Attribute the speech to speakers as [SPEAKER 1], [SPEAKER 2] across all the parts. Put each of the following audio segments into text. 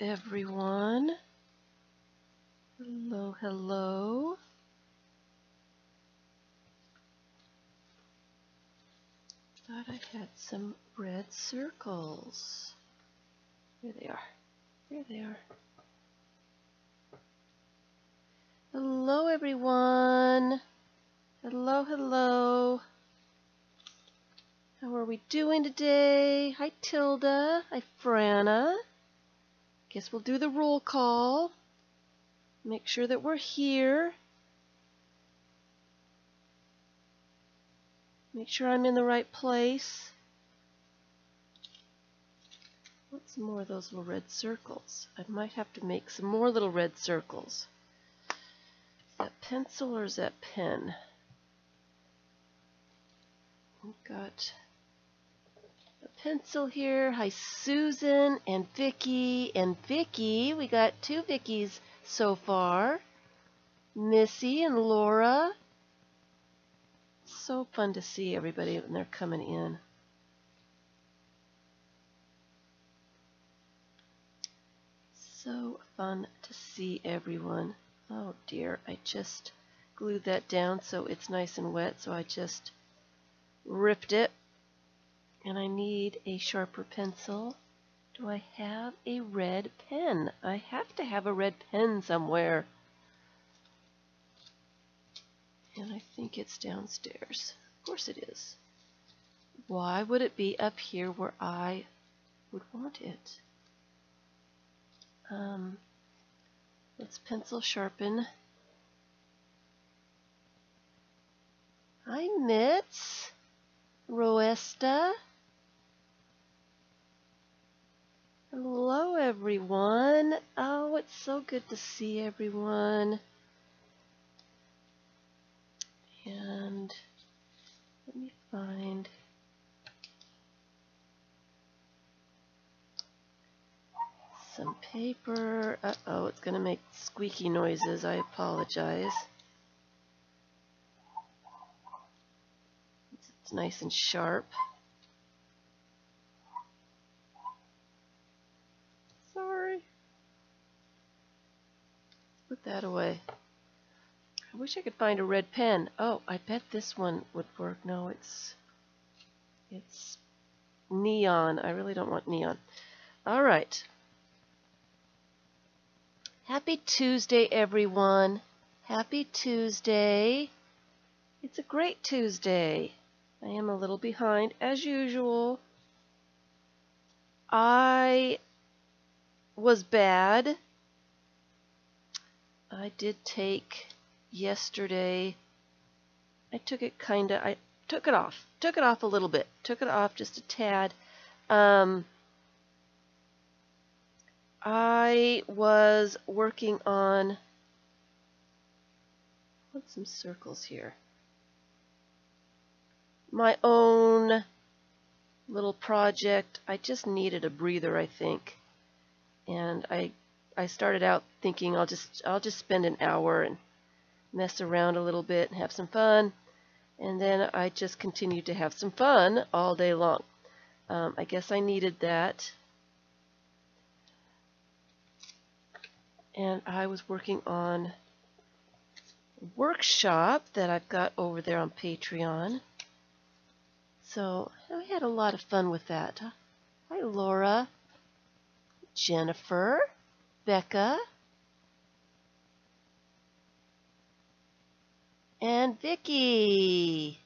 [SPEAKER 1] everyone. Hello, hello. Thought I had some red circles. Here they are. Here they are. Hello, everyone. Hello, hello. How are we doing today? Hi, Tilda. Hi, Franna. Guess we'll do the roll call. Make sure that we're here. Make sure I'm in the right place. Want some more of those little red circles. I might have to make some more little red circles. Is that pencil or is that pen? We've got a pencil here. Hi, Susan and Vicky. And Vicky, we got 2 Vickies so far. Missy and Laura. So fun to see everybody when they're coming in. So fun to see everyone. Oh dear, I just glued that down so it's nice and wet, so I just ripped it. And I need a sharper pencil. Do I have a red pen? I have to have a red pen somewhere. And I think it's downstairs. Of course it is. Why would it be up here where I would want it? Let's pencil sharpen. Hi, Mitz. Roesta. Hello, everyone. Oh, it's so good to see everyone. And let me find some paper. Uh-oh, it's going to make squeaky noises. I apologize. It's nice and sharp. Sorry. Put that away. I wish I could find a red pen. Oh, I bet this one would work. No, it's neon. I really don't want neon. All right. Happy Tuesday, everyone. Happy Tuesday. It's a great Tuesday. I am a little behind, as usual. I was bad. I did take yesterday. I took it off. Took it off a little bit. Took it off just a tad. I was working on, what's some circles here? My own little project. I just needed a breather, I think. And I started out thinking I'll just spend an hour and mess around a little bit and have some fun. And then I just continued to have some fun all day long. I guess I needed that. And I was working on a workshop that I've got over there on Patreon. So I had a lot of fun with that. Hi, Laura, Jennifer, Becca, and Vicky.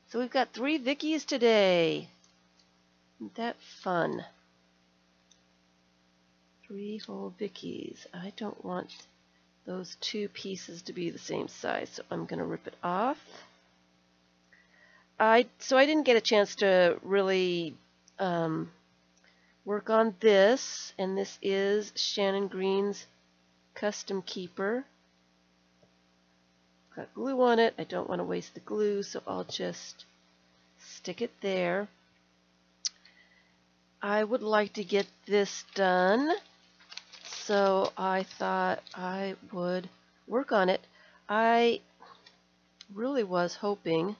[SPEAKER 1] So we've got 3 Vickies today. Isn't that fun? 3 whole Vickies. I don't want those 2 pieces to be the same size, so I'm going to rip it off. So I didn't get a chance to really work on this, and this is Shannon Green's Custom Keeper. Got glue on it. I don't want to waste the glue, so I'll just stick it there. I would like to get this done, so I thought I would work on it. I really was hoping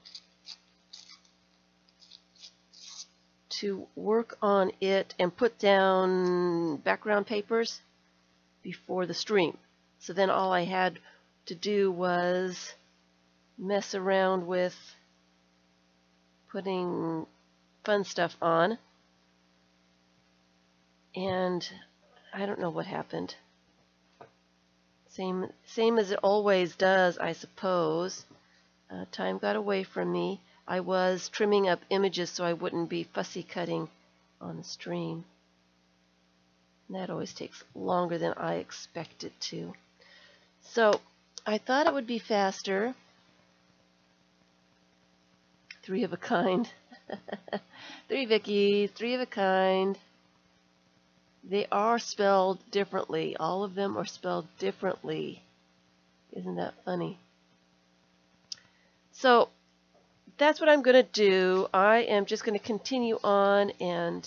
[SPEAKER 1] to work on it and put down background papers before the stream. So then all I had to do was mess around with putting fun stuff on, and I don't know what happened. Same as it always does, I suppose. Time got away from me. I was trimming up images so I wouldn't be fussy cutting on the stream. And that always takes longer than I expect it to. So I thought it would be faster. 3 of a kind. 3 Vickies, 3 of a kind. They are spelled differently. All of them are spelled differently. Isn't that funny? So that's what I'm going to do. I am just going to continue on, and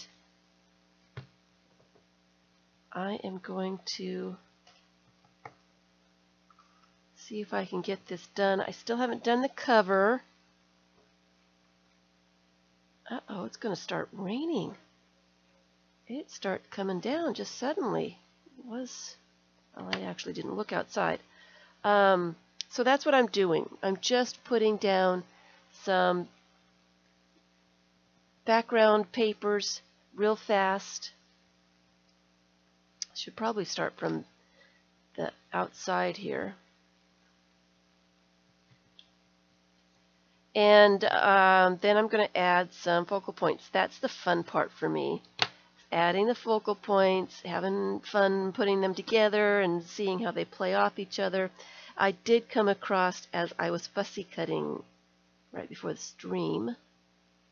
[SPEAKER 1] I am going to see if I can get this done. I still haven't done the cover. Uh-oh, it's going to start raining. It started coming down just suddenly. Well, I actually didn't look outside. So that's what I'm doing. I'm just putting down some background papers real fast. I should probably start from the outside here. And then I'm going to add some focal points. That's the fun part for me. Adding the focal points, having fun putting them together and seeing how they play off each other. I did come across, as I was fussy cutting right before the stream,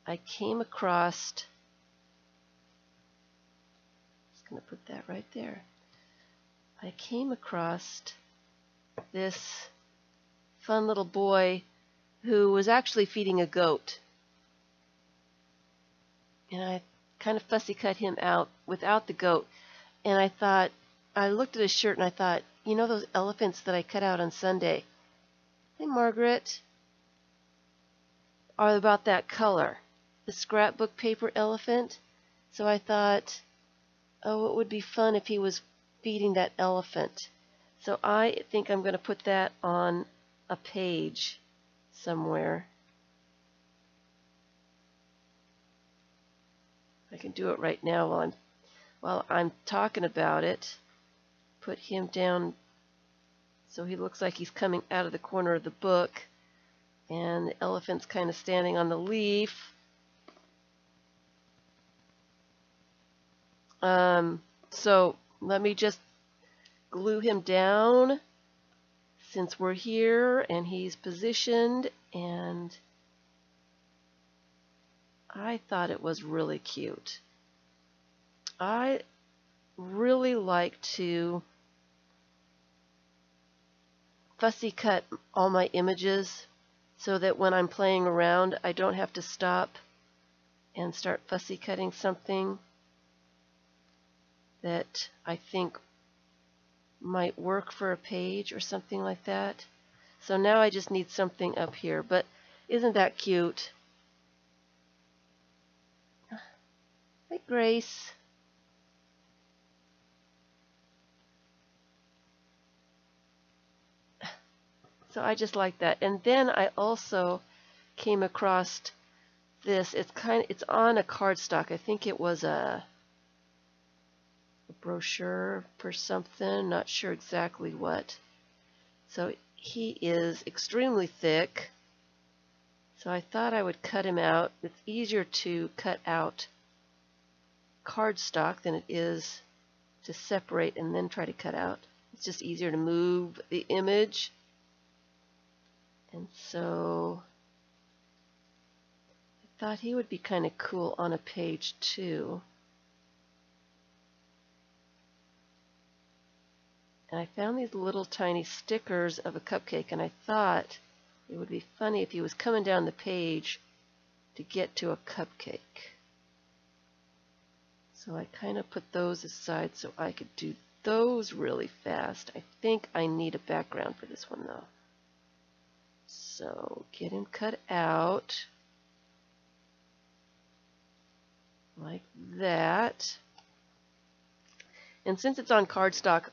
[SPEAKER 1] I came across, just going to put that right there. I came across this fun little boy who was actually feeding a goat. And I kind of fussy cut him out without the goat. And I thought, I looked at his shirt and I thought, you know those elephants that I cut out on Sunday? Hey, Margaret. Are about that color. The scrapbook paper elephant. So I thought, oh, it would be fun if he was feeding that elephant. So I think I'm going to put that on a page somewhere. I can do it right now while I'm talking about it. Put him down so he looks like he's coming out of the corner of the book, and the elephant's kind of standing on the leaf. So let me just glue him down since we're here and he's positioned, and I thought it was really cute. I really like to fussy cut all my images so that when I'm playing around I don't have to stop and start fussy cutting something that I think might work for a page or something like that. So now I just need something up here, but isn't that cute? Hi, Grace. So I just like that. And then I also came across this. It's on a cardstock. I think it was a brochure for something. Not sure exactly what. So he is extremely thick. So I thought I would cut him out. It's easier to cut out cardstock than it is to separate and then try to cut out. It's just easier to move the image. And so I thought he would be kind of cool on a page too. And I found these little tiny stickers of a cupcake, and I thought it would be funny if he was coming down the page to get to a cupcake. So I kind of put those aside so I could do those really fast. I think I need a background for this one though. So get him cut out. like that. And since it's on cardstock,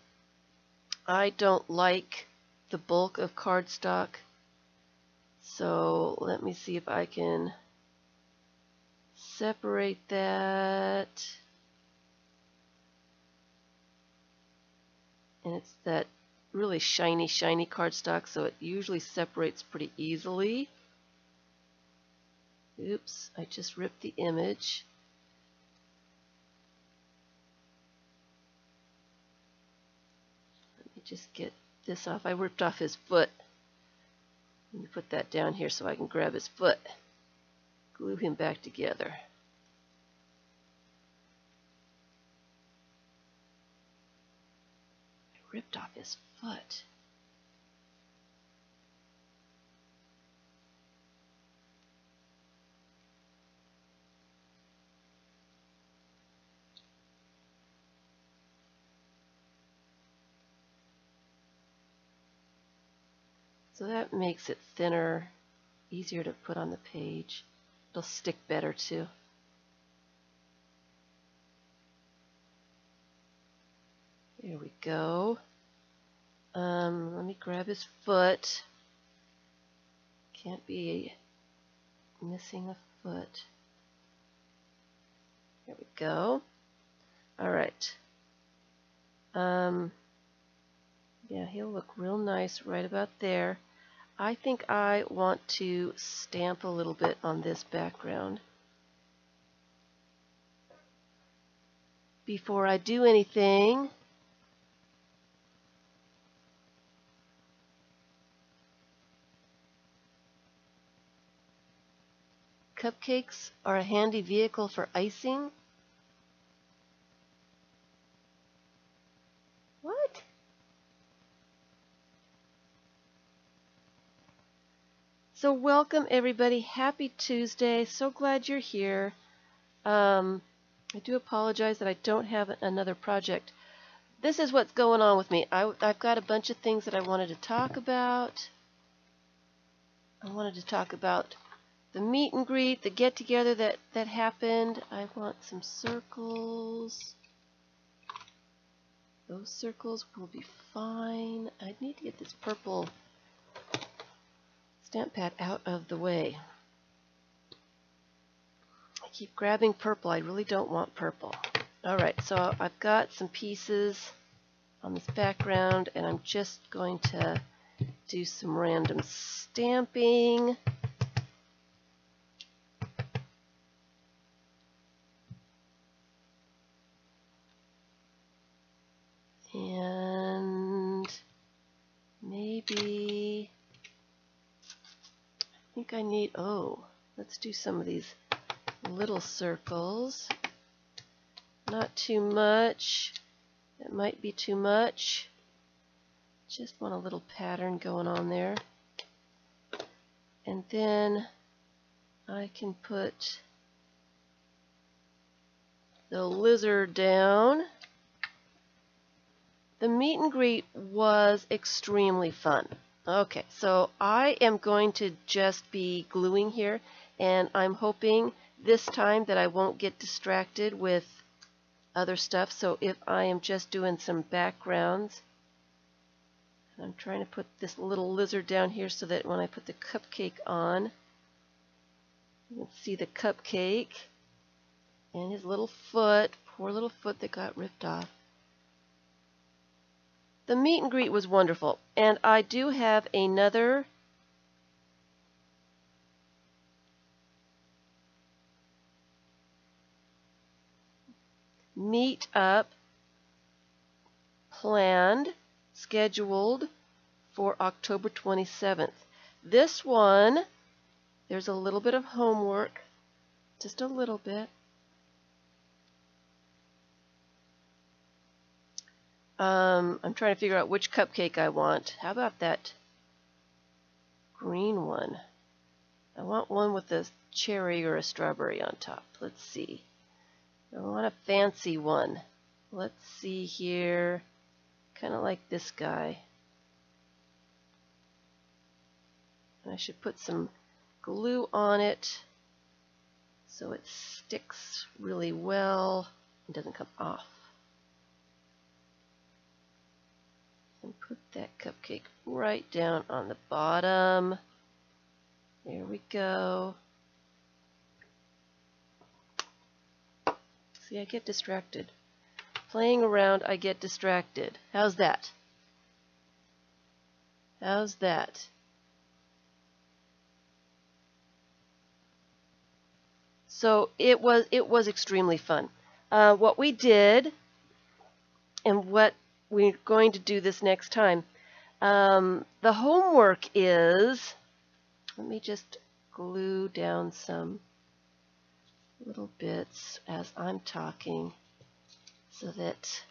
[SPEAKER 1] I don't like the bulk of cardstock. So let me see if I can separate that. And it's that really shiny cardstock, so it usually separates pretty easily. Oops, I just ripped the image. Let me just get this off. I ripped off his foot. Let me put that down here so I can grab his foot. Glue him back together. I ripped off his foot. So that makes it thinner, easier to put on the page. It'll stick better too. There we go. Let me grab his foot. Can't be missing a foot. There we go. All right. Yeah, he'll look real nice right about there. I think I want to stamp a little bit on this background. Before I do anything, cupcakes are a handy vehicle for icing. What? So welcome everybody. Happy Tuesday. So glad you're here. I do apologize that I don't have another project. This is what's going on with me. I've got a bunch of things that I wanted to talk about. I wanted to talk about the meet and greet, the get together that happened. I want some circles. Those circles will be fine. I need to get this purple stamp pad out of the way. I keep grabbing purple. I really don't want purple. Alright, so I've got some pieces on this background, and I'm just going to do some random stamping. And maybe I think I need, let's do some of these little circles. Not too much. It might be too much. Just want a little pattern going on there. And then I can put the lizard down. The meet and greet was extremely fun. Okay, so I am going to just be gluing here, and I'm hoping this time that I won't get distracted with other stuff. So if I am just doing some backgrounds, I'm trying to put this little lizard down here so that when I put the cupcake on, you can see the cupcake and his little foot, poor little foot that got ripped off. The meet and greet was wonderful, and I do have another meetup planned, scheduled for October 27th. This one, there's a little bit of homework, just a little bit. I'm trying to figure out which cupcake I want. How about that green one? I want one with a cherry or a strawberry on top. Let's see. I want a fancy one. Let's see here. Kind of like this guy. I should put some glue on it so it sticks really well and doesn't come off. And put that cupcake right down on the bottom. There we go. See, I get distracted. Playing around, I get distracted. How's that? How's that? So it was extremely fun. What we did, and what we're going to do this next time, the homework is, let me just glue down some little bits as I'm talking so that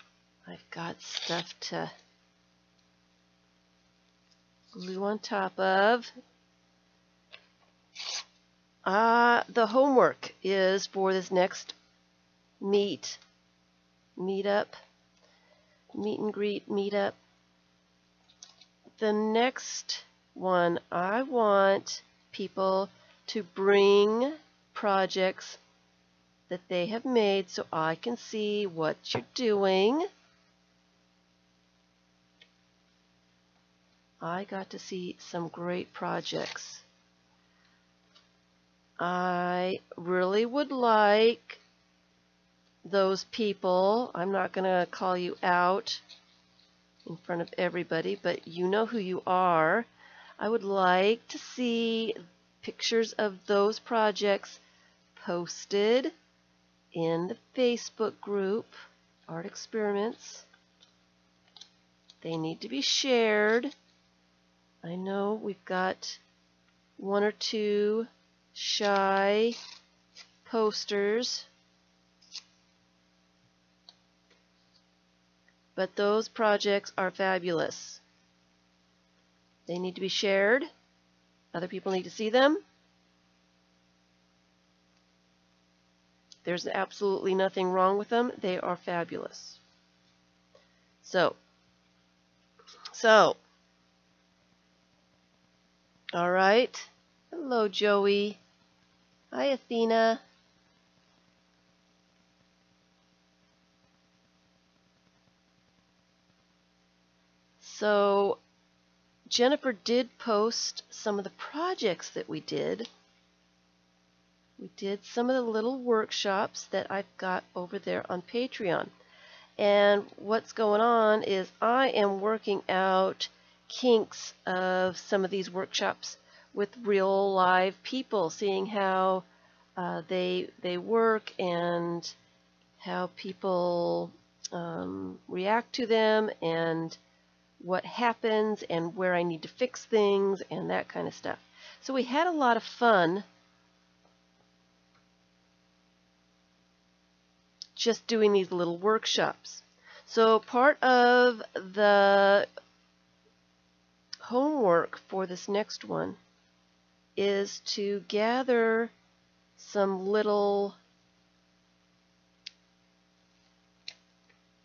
[SPEAKER 1] I've got stuff to glue on top of. The homework is for this next meet and greet meetup. The next one, I want people to bring projects that they have made so I can see what you're doing. I got to see some great projects. I really would like those people, I'm not going to call you out in front of everybody, but you know who you are. I would like to see pictures of those projects posted in the Facebook group, Art Experiments. They need to be shared. I know we've got one or two shy posters, but those projects are fabulous. They need to be shared. Other people need to see them. There's absolutely nothing wrong with them. They are fabulous. So, all right. Hello, Joey. Hi, Athena. So, Jennifer did post some of the projects that we did. We did some of the little workshops that I've got over there on Patreon. And what's going on is I am working out kinks of some of these workshops with real live people, seeing how they work and how people react to them and what happens and where I need to fix things and that kind of stuff. So we had a lot of fun just doing these little workshops. So part of the homework for this next one is to gather some little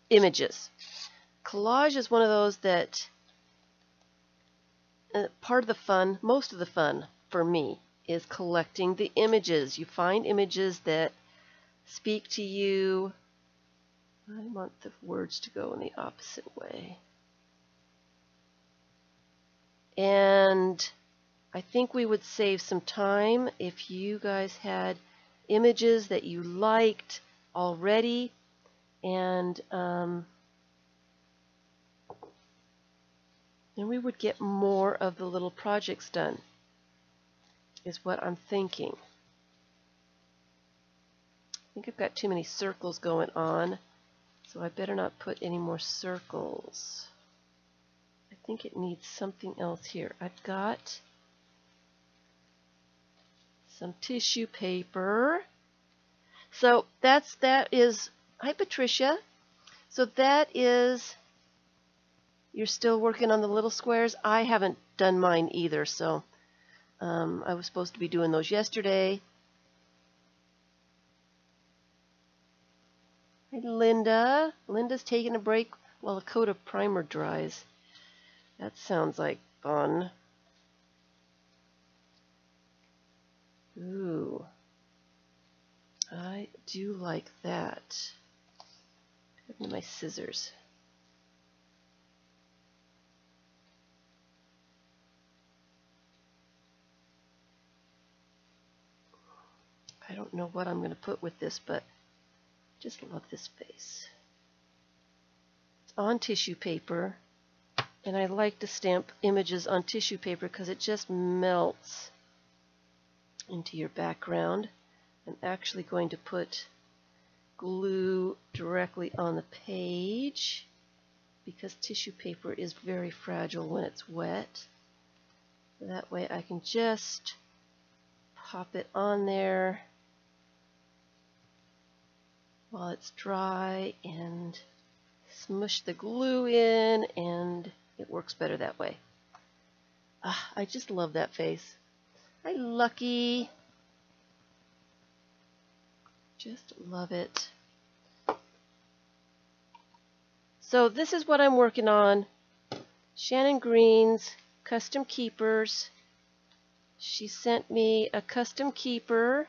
[SPEAKER 1] images. Collage is one of those that part of the fun, most of the fun for me, is collecting the images. You find images that speak to you. I want the words to go in the opposite way. And I think we would save some time if you guys had images that you liked already, and then we would get more of the little projects done, is what I'm thinking. I think I've got too many circles going on, so I better not put any more circles. I think it needs something else here. I've got some tissue paper. So that is, hi Patricia. So that is, you're still working on the little squares. I haven't done mine either, so I was supposed to be doing those yesterday. Hi Linda. Linda's taking a break while a coat of primer dries. That sounds like fun. Ooh. I do like that. Give me my scissors. I don't know what I'm going to put with this, but just love this face. It's on tissue paper, and I like to stamp images on tissue paper because it just melts into your background. I'm actually going to put glue directly on the page because tissue paper is very fragile when it's wet. That way I can just pop it on there while it's dry and smush the glue in, and it works better that way. I just love that face. Hi, Lucky. Just love it. So this is what I'm working on. Shannon Green's Custom Keepers. She sent me a custom keeper,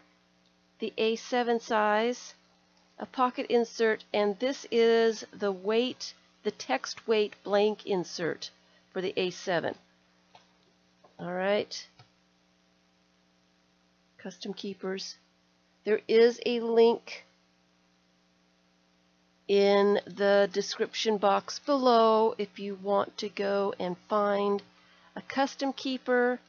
[SPEAKER 1] the A7 size, a pocket insert, and this is the weight, the text weight blank insert for the A7. All right. Custom Keepers. There is a link in the description box below if you want to go and find a custom keeper.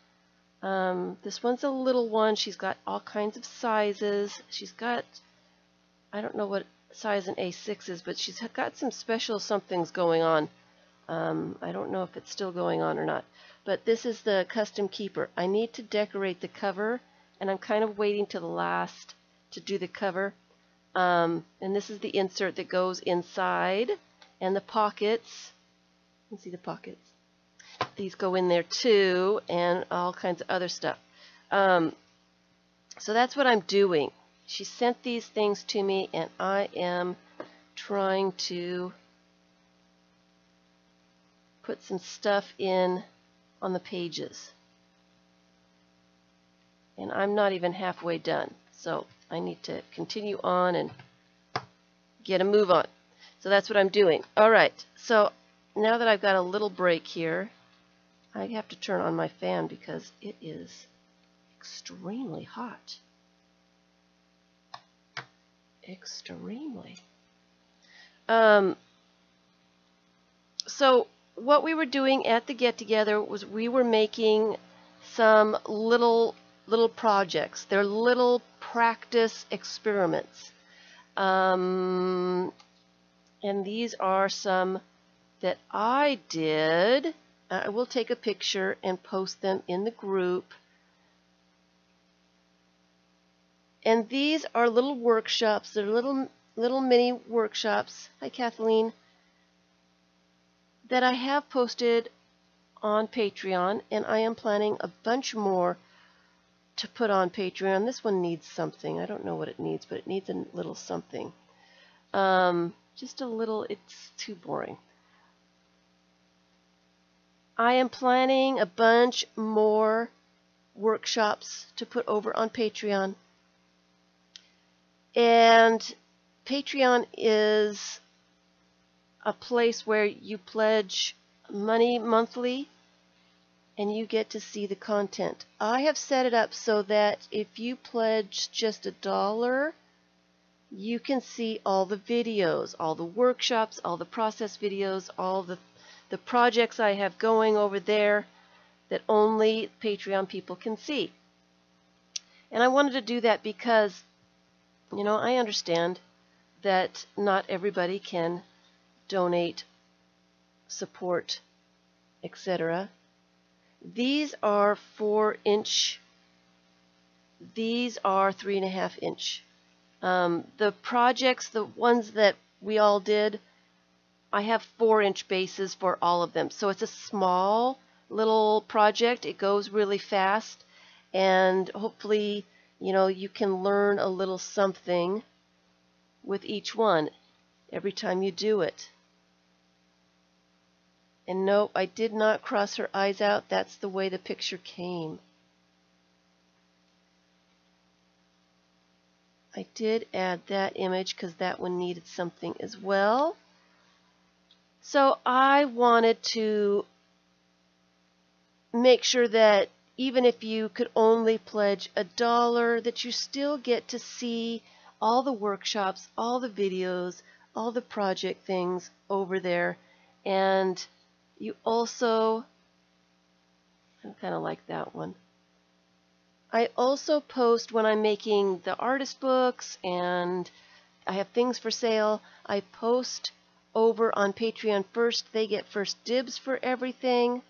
[SPEAKER 1] This one's a little one. She's got all kinds of sizes. She's got, I don't know what size an A6 is, but she's got some special somethings going on. I don't know if it's still going on or not. But this is the custom keeper. I need to decorate the cover, and I'm kind of waiting to the last to do the cover. And this is the insert that goes inside, and the pockets. You can see the pockets. These go in there too, and all kinds of other stuff. So that's what I'm doing. She sent these things to me, and I am trying to put some stuff in on the pages. And I'm not even halfway done, so I need to continue on and get a move on. So that's what I'm doing. All right, so now that I've got a little break here, I have to turn on my fan because it is extremely hot. Extremely. So what we were doing at the get-together was we were making some little projects. They're little practice experiments. And these are some that I did. I will take a picture and post them in the group. And these are little workshops. They're little mini workshops. Hi, Kathleen. That I have posted on Patreon, and I am planning a bunch more to put on Patreon. This one needs something. I don't know what it needs, but it needs a little something. Just a little, it's too boring. I am planning a bunch more workshops to put over on Patreon. And Patreon is a place where you pledge money monthly and you get to see the content. I have set it up so that if you pledge just $1, you can see all the videos, all the workshops, all the process videos, all the projects I have going over there that only Patreon people can see. And I wanted to do that because, you know, I understand that not everybody can donate, support, etc. These are 4-inch. These are 3.5-inch. The projects, the ones that we all did, I have 4-inch bases for all of them. So it's a small little project. It goes really fast, and hopefully, you know, you can learn a little something with each one every time you do it. And no, I did not cross her eyes out. That's the way the picture came. I did add that image because that one needed something as well. So I wanted to make sure that even if you could only pledge $1, that you still get to see all the workshops, all the videos, all the project things over there. And you also, I kind of like that one. I also post when I'm making the artist books and I have things for sale. I post over on Patreon first. They get first dibs for everything.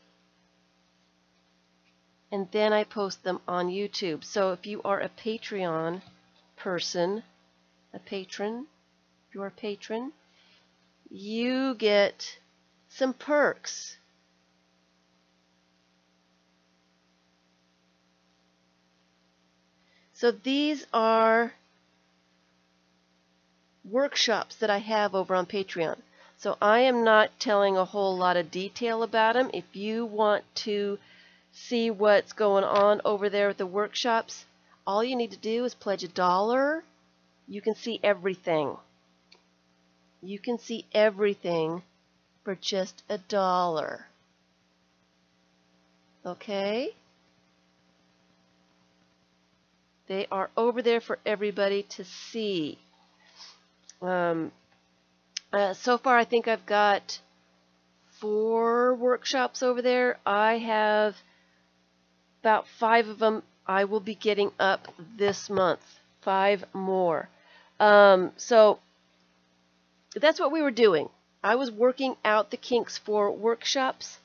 [SPEAKER 1] And then I post them on YouTube. So if you are a Patreon person, if you're a patron, you get some perks. So these are workshops that I have over on Patreon. So I am not telling a whole lot of detail about them. If you want to see what's going on over there with the workshops, all you need to do is pledge $1. You can see everything. You can see everything for just $1. Okay? They are over there for everybody to see. So far I think I've got 4 workshops over there. I have about 5 of them I will be getting up this month. 5 more. So that's what we were doing. I was working out the kinks for workshops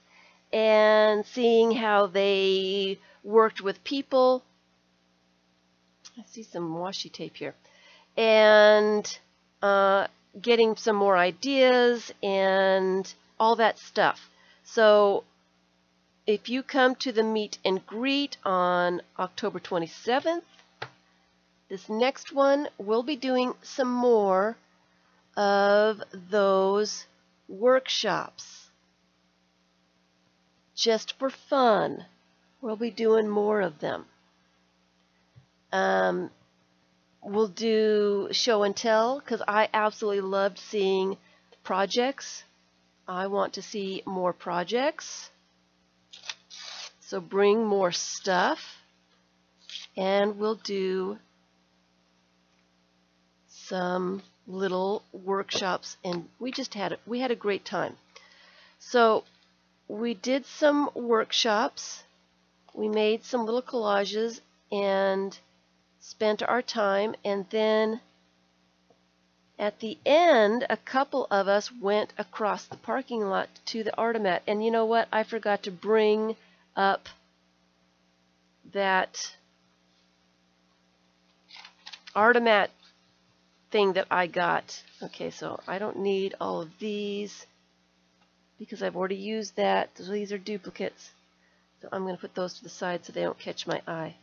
[SPEAKER 1] and seeing how they worked with people. I see some washi tape here. And getting some more ideas and all that stuff. So if you come to the meet and greet on October 27th, this next one we'll be doing some more of those workshops. Just for fun. We'll be doing more of them. We'll do show and tell because I absolutely loved seeing projects. I want to see more projects. So bring more stuff. And we'll do some little workshops, and we had a great time. So we did some workshops, we made some little collages and spent our time, and then at the end a couple of us went across the parking lot to the Artomat. And you know what, I forgot to bring up that Artomat thing that I got. Okay, so I don't need all of these because I've already used that. So these are duplicates. So I'm going to put those to the side so they don't catch my eye.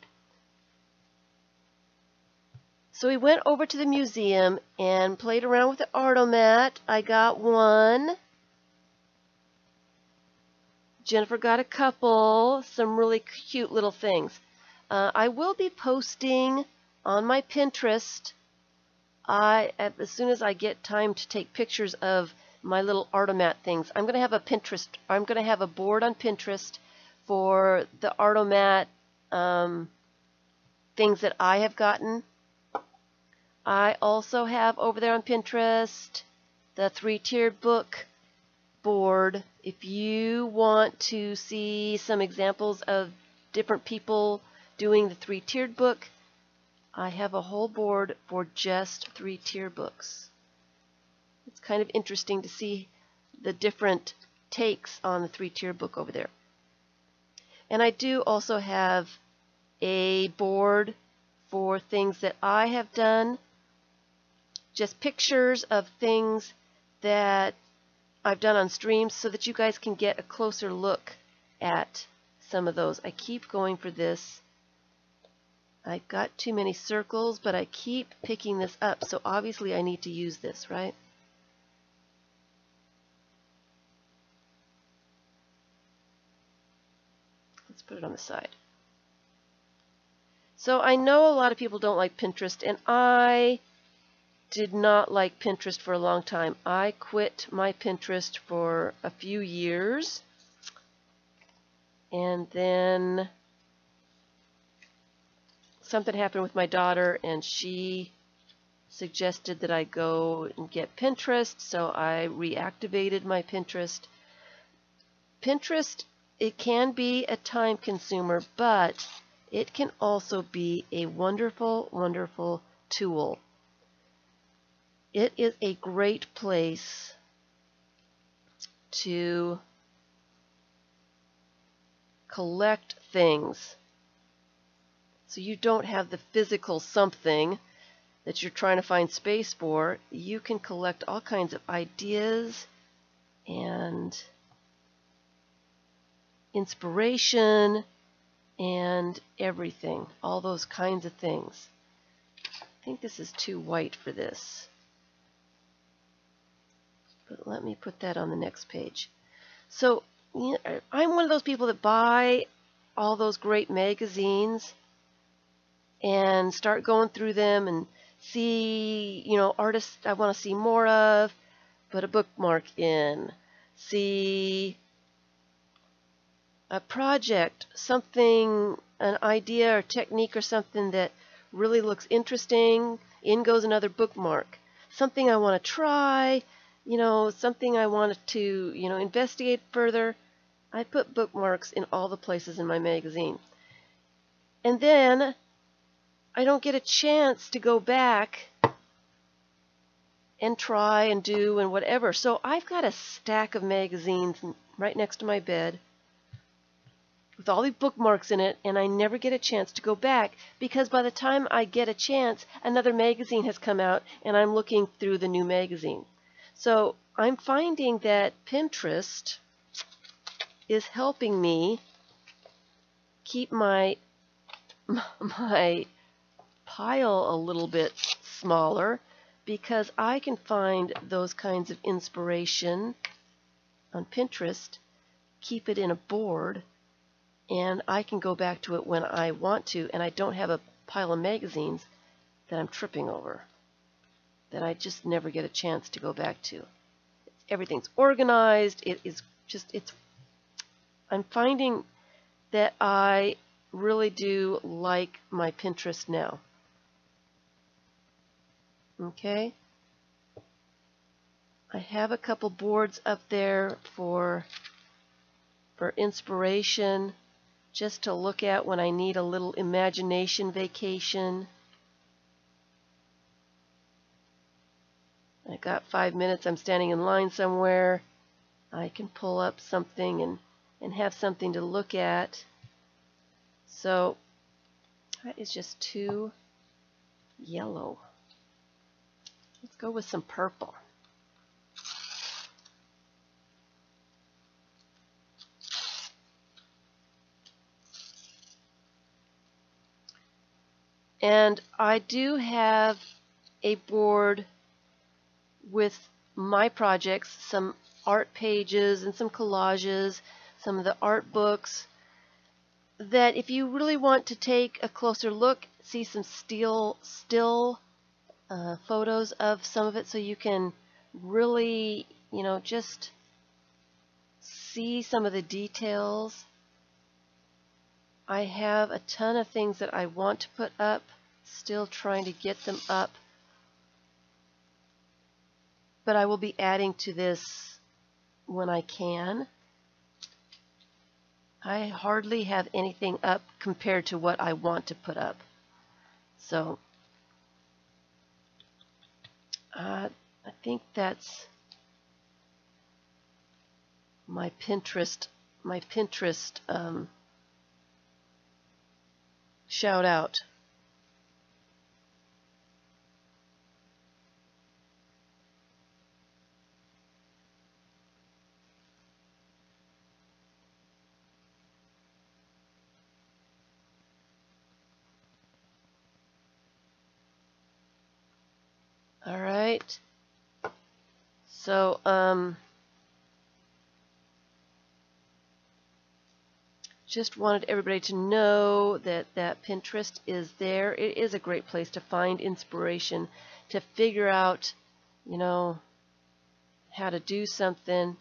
[SPEAKER 1] So we went over to the museum and played around with the Artomat. I got one. Jennifer got a couple. Some really cute little things. I will be posting on my Pinterest. As soon as I get time to take pictures of my little Artomat things, I'm going to have a board on Pinterest for the Artomat things that I have gotten. I also have over there on Pinterest the 3-tiered book board. If you want to see some examples of different people doing the 3-tiered book, I have a whole board for just 3-tier books. It's kind of interesting to see the different takes on the 3-tier book over there. And I do also have a board for things that I have done, just pictures of things that I've done on streams so that you guys can get a closer look at some of those. I keep going for this. I've got too many circles, but I keep picking this up, so obviously I need to use this, right? Let's put it on the side. So I know a lot of people don't like Pinterest, and I did not like Pinterest for a long time. I quit my Pinterest for a few years, and then something happened with my daughter, and she suggested that I go and get Pinterest, so I reactivated my Pinterest. Pinterest, it can be a time consumer, but it can also be a wonderful, wonderful tool. It is a great place to collect things. So you don't have the physical something that you're trying to find space for. You can collect all kinds of ideas and inspiration and everything, all those kinds of things. I think this is too white for this, but let me put that on the next page. So I'm one of those people that buy all those great magazines and start going through them and see, artists I want to see more of, put a bookmark in, see a project, something, an idea or technique or something that really looks interesting, in goes another bookmark. Something I want to try, something I want to, investigate further. I put bookmarks in all the places in my magazine. And then I don't get a chance to go back and try and do and whatever. So I've got a stack of magazines right next to my bed with all these bookmarks in it, and I never get a chance to go back because by the time I get a chance, another magazine has come out and I'm looking through the new magazine. So I'm finding that Pinterest is helping me keep my pile a little bit smaller because I can find those kinds of inspiration on Pinterest, keep it in a board, and I can go back to it when I want to, and I don't have a pile of magazines that I'm tripping over, that I just never get a chance to go back to. Everything's organized. I'm finding that I really do like my Pinterest now. Okay? I have a couple boards up there for inspiration, just to look at when I need a little imagination vacation. I got 5 minutes, I'm standing in line somewhere. I can pull up something and have something to look at. So that is just too yellow. Let's go with some purple. And I do have a board with my projects, some art pages and some collages, some of the art books, that if you really want to take a closer look, see some still photos of some of it, so you can really, just see some of the details. I have a ton of things that I want to put up, still trying to get them up, but I will be adding to this when I can. I hardly have anything up compared to what I want to put up. So I think that's my Pinterest shout out. All right. So just wanted everybody to know that Pinterest is there. It is a great place to find inspiration, to figure out, you know, how to do something.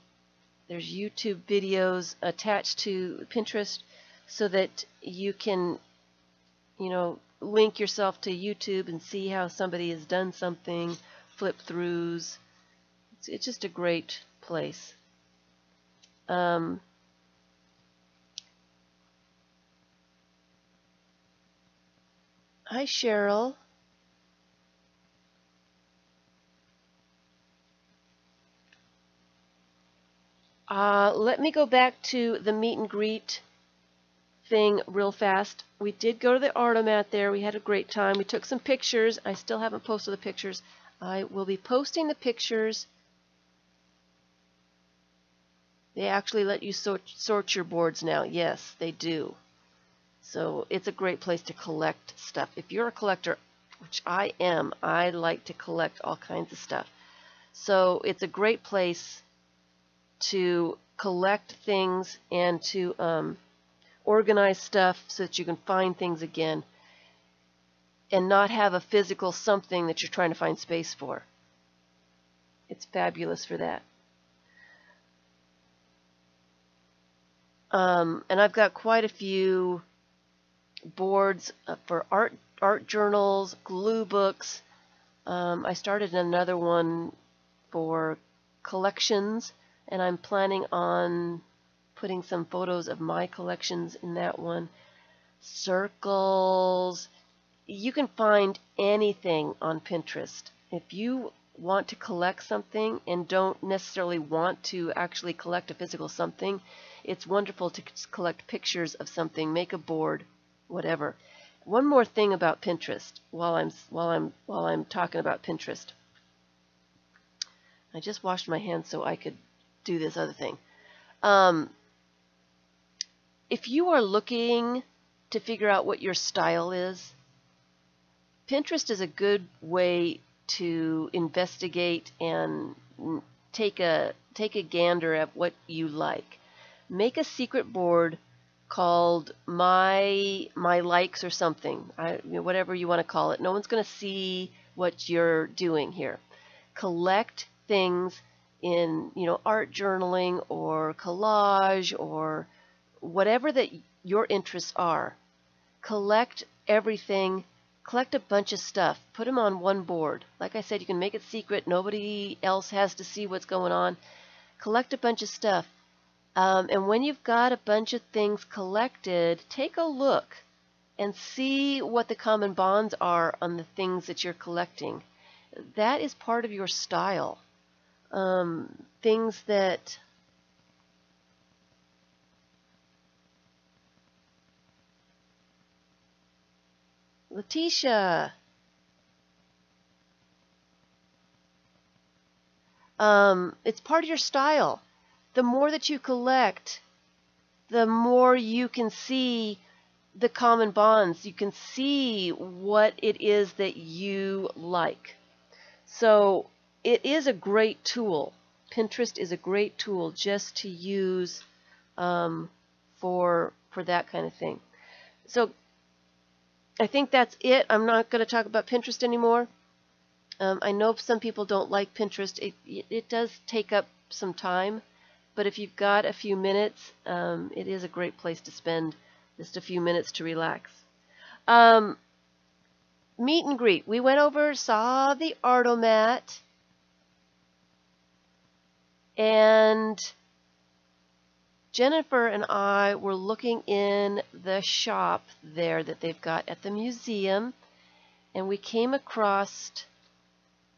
[SPEAKER 1] There's YouTube videos attached to Pinterest so that you can, you know, link yourself to YouTube and see how somebody has done something, flip throughs. It's just a great place. Hi, Cheryl. Let me go back to the meet and greet thing real fast. We did go to the Artomat there. We had a great time. We took some pictures. I still haven't posted the pictures. I will be posting the pictures. They actually let you sort your boards now. Yes, they do. So it's a great place to collect stuff. If you're a collector, which I am, I like to collect all kinds of stuff. So it's a great place to collect things and to organize stuff so that you can find things again and not have a physical something that you're trying to find space for. It's fabulous for that. And I've got quite a few boards for art journals, glue books. I started another one for collections, and I'm planning on putting some photos of my collections in that one. Circles. You can find anything on Pinterest. If you want to collect something and don't necessarily want to actually collect a physical something, it's wonderful to collect pictures of something, make a board, whatever. One more thing about Pinterest while I'm talking about Pinterest. I just washed my hands so I could do this other thing. If you are looking to figure out what your style is, Pinterest is a good way to investigate and take a gander at what you like. Make a secret board called my likes or something, whatever you want to call it. No one's going to see what you're doing here. Collect things in, art journaling or collage or whatever that your interests are. Collect everything. Collect a bunch of stuff. Put them on one board. Like I said, you can make it secret. Nobody else has to see what's going on. Collect a bunch of stuff. And when you've got a bunch of things collected, take a look and see what the common bonds are on the things that you're collecting. That is part of your style. Things that Letitia. It's part of your style. The more that you collect, the more you can see the common bonds. You can see what it is that you like. So it is a great tool. Pinterest is a great tool just to use for that kind of thing. So I think that's it. I'm not going to talk about Pinterest anymore. I know some people don't like Pinterest. It does take up some time, but if you've got a few minutes, it is a great place to spend just a few minutes to relax. Meet and greet. We went over, saw the Artomat, and Jennifer and I were looking in the shop there that they've got at the museum, and we came across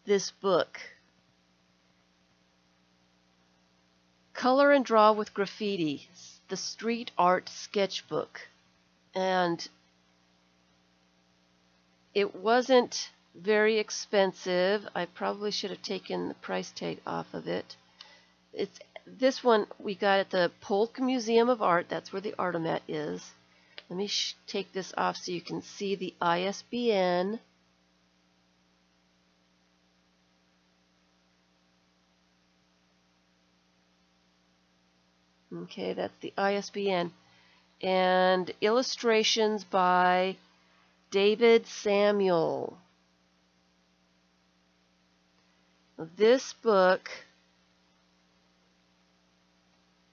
[SPEAKER 1] this book, Color and Draw with Graffiti, the Street Art Sketchbook. And it wasn't very expensive. I probably should have taken the price tag off of it. This one we got at the Polk Museum of Art. That's where the Artomat is. Let me take this off so you can see the ISBN. Okay, that's the ISBN. and illustrations by David Samuel. This book,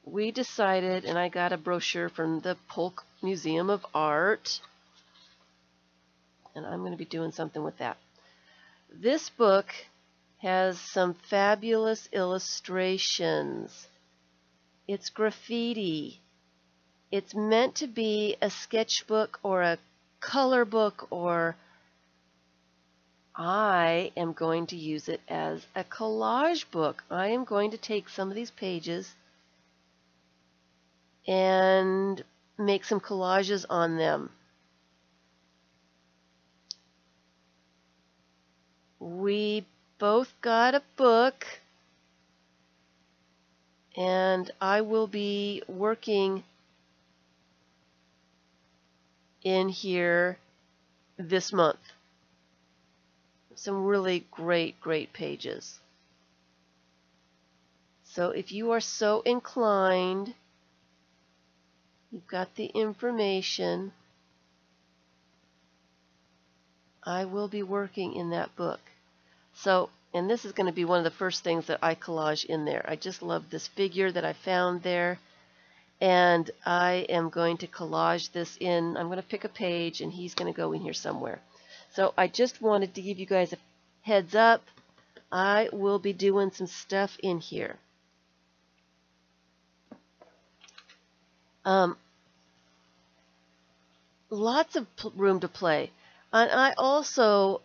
[SPEAKER 1] we decided, and I got a brochure from the Polk Museum of Art, and I'm going to be doing something with that. This book has some fabulous illustrations. It's graffiti. It's meant to be a sketchbook or a color book, or I am going to use it as a collage book. I am going to take some of these pages and make some collages on them. We both got a book, and I will be working in here this month. Some really great pages. So if you are so inclined, you've got the information, I will be working in that book. So, and this is going to be one of the first things that I collage in there. I just love this figure that I found there, and I am going to collage this in. I'm going to pick a page, and he's going to go in here somewhere. So I just wanted to give you guys a heads up. I will be doing some stuff in here. Lots of room to play. And I also,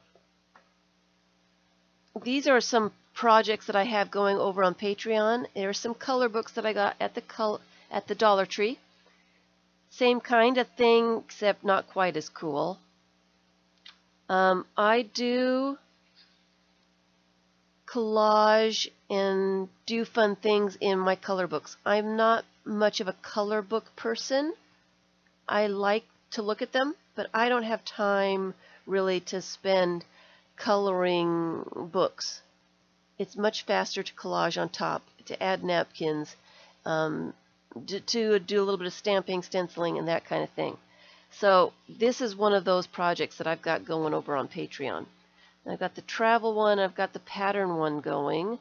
[SPEAKER 1] these are some projects that I have going over on Patreon. There are some color books that I got at the Dollar Tree. Same kind of thing, except not quite as cool. I do collage and do fun things in my color books. I'm not much of a color book person. I like to look at them, but I don't have time really to spend coloring books. It's much faster to collage on top, to add napkins, to do a little bit of stamping, stenciling, and that kind of thing. So this is one of those projects that I've got going over on Patreon. I've got the travel one, I've got the pattern one going.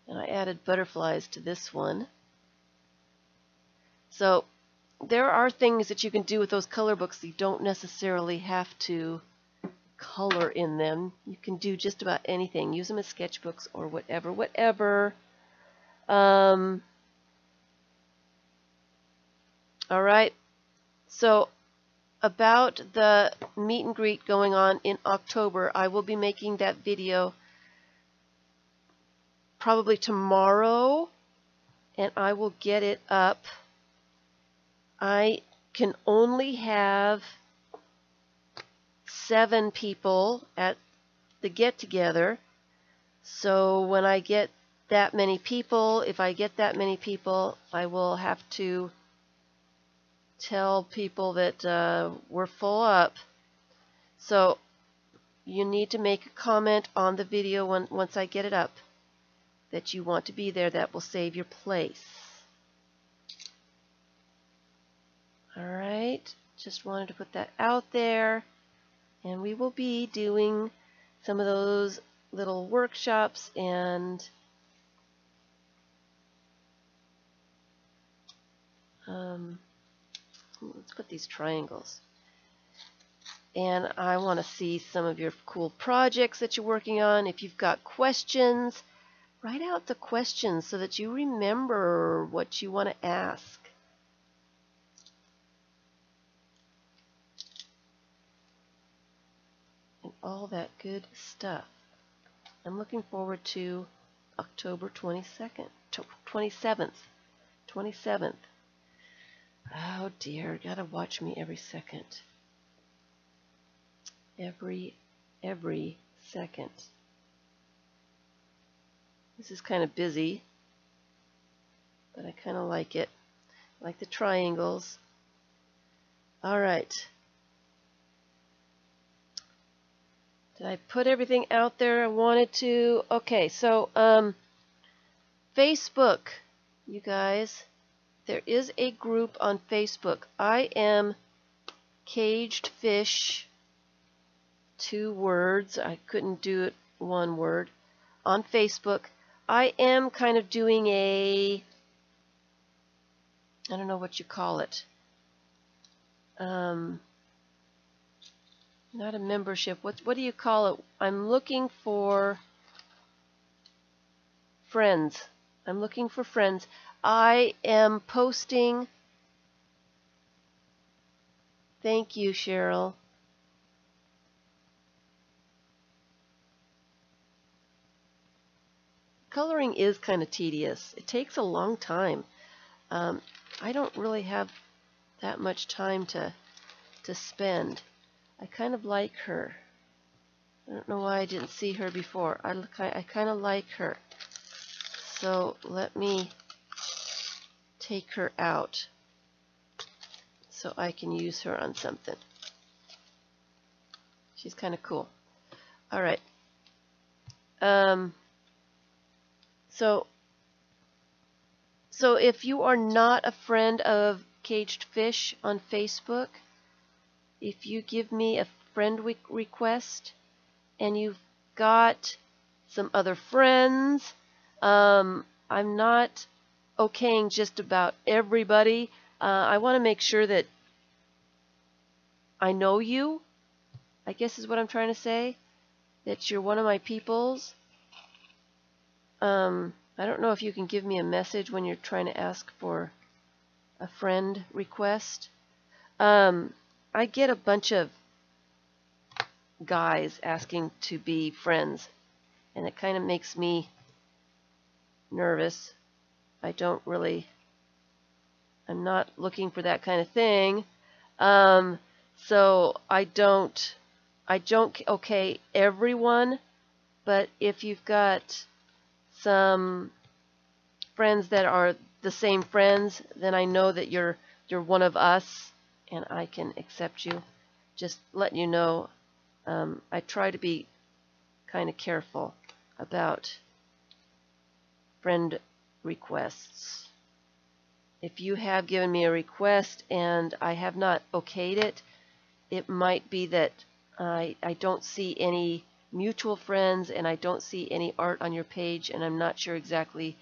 [SPEAKER 1] And I added butterflies to this one. So there are things that you can do with those color books. You don't necessarily have to color in them. You can do just about anything. Use them as sketchbooks or whatever. All right. So about the meet and greet going on in October, I will be making that video probably tomorrow, and I will get it up. I can only have 7 people at the get-together. So when I get that many people, if I get that many people, I will have to tell people that we're full up. So you need to make a comment on the video once I get it up that you want to be there. That will save your place. Alright, just wanted to put that out there, and we will be doing some of those little workshops, and let's put these triangles. And I want to see some of your cool projects that you're working on. If you've got questions, write out the questions so that you remember what you want to ask. And all that good stuff. I'm looking forward to October 27th. Oh dear, gotta watch me every second. Every second. This is kind of busy, but I kind of like it. I like the triangles. All right. Did I put everything out there I wanted to? Okay, so Facebook, you guys. there is a group on Facebook. I am Kagedfish, 2 words. I couldn't do it 1 word. On Facebook. I am kind of doing I don't know what you call it. Not a membership. What do you call it? I'm looking for friends. I'm looking for friends. I am posting. Thank you, Cheryl. Coloring is kind of tedious. It takes a long time. I don't really have that much time to spend. I kind of like her. I don't know why I didn't see her before. I kind of like her. So let me take her out so I can use her on something. She's kind of cool. All right. So if you are not a friend of Kagedfish on Facebook, if you give me a friend request and you've got some other friends, I'm not okaying just about everybody. I want to make sure that I know you, I guess is what I'm trying to say, that you're one of my peoples. I don't know if you can give me a message when you're trying to ask for a friend request. I get a bunch of guys asking to be friends, and it kind of makes me nervous. I'm not looking for that kind of thing. So I don't okay everyone, but if you've got some friends that are the same friends, then I know that you're one of us, and I can accept you. Just letting you know, I try to be kind of careful about friend requests. If you have given me a request and I have not okayed it, it might be that I don't see any mutual friends and I don't see any art on your page, and I'm not sure exactly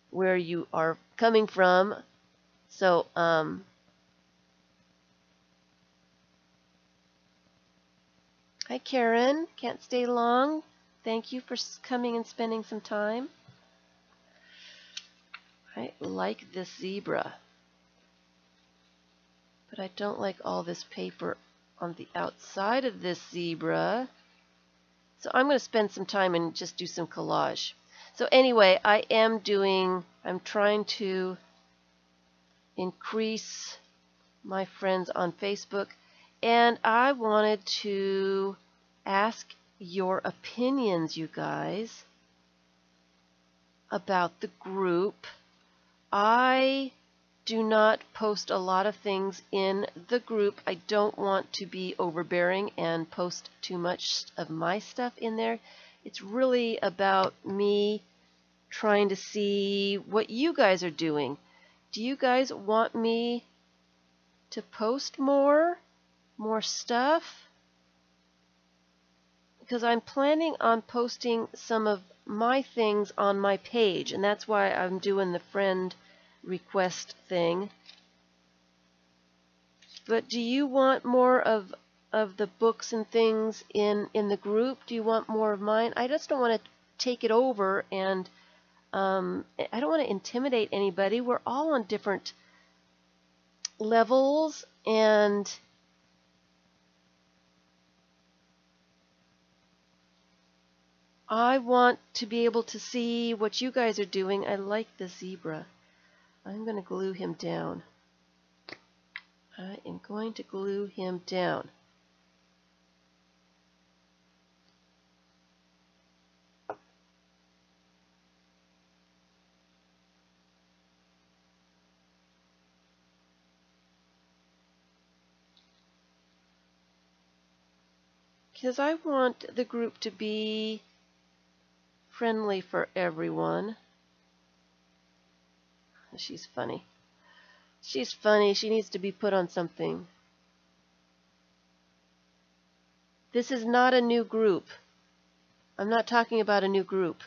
[SPEAKER 1] where you are coming from. So hi Karen, can't stay long. Thank you for coming and spending some time. I like this zebra, but I don't like all this paper on the outside of this zebra. So I'm going to spend some time and just do some collage. So anyway, I'm trying to increase my friends on Facebook, and I wanted to ask your opinions, you guys, about the group. I do not post a lot of things in the group. I don't want to be overbearing and post too much of my stuff in there. It's really about me trying to see what you guys are doing. Do you guys want me to post more stuff? Because I'm planning on posting some of my things on my page, and that's why I'm doing the friend request thing. But do you want more of the books and things in the group? Do you want more of mine? I just don't want to take it over, and I don't want to intimidate anybody. We're all on different levels, and I want to be able to see what you guys are doing. I like the zebra. I'm going to glue him down. I am going to glue him down. Because I want the group to be friendly for everyone. She's funny. She's funny. She needs to be put on something. This is not a new group. I'm not talking about a new group.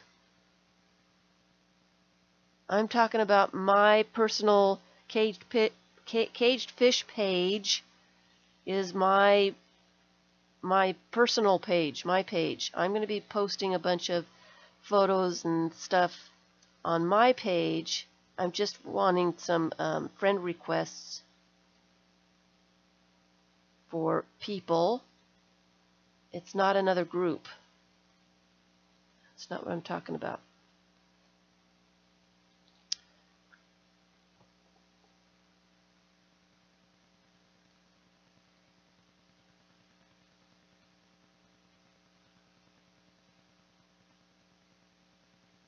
[SPEAKER 1] I'm talking about my personal Caged Fish page is my personal page, my page. I'm going to be posting a bunch of photos and stuff on my page. I'm just wanting some friend requests for people. It's not another group. It's not what I'm talking about.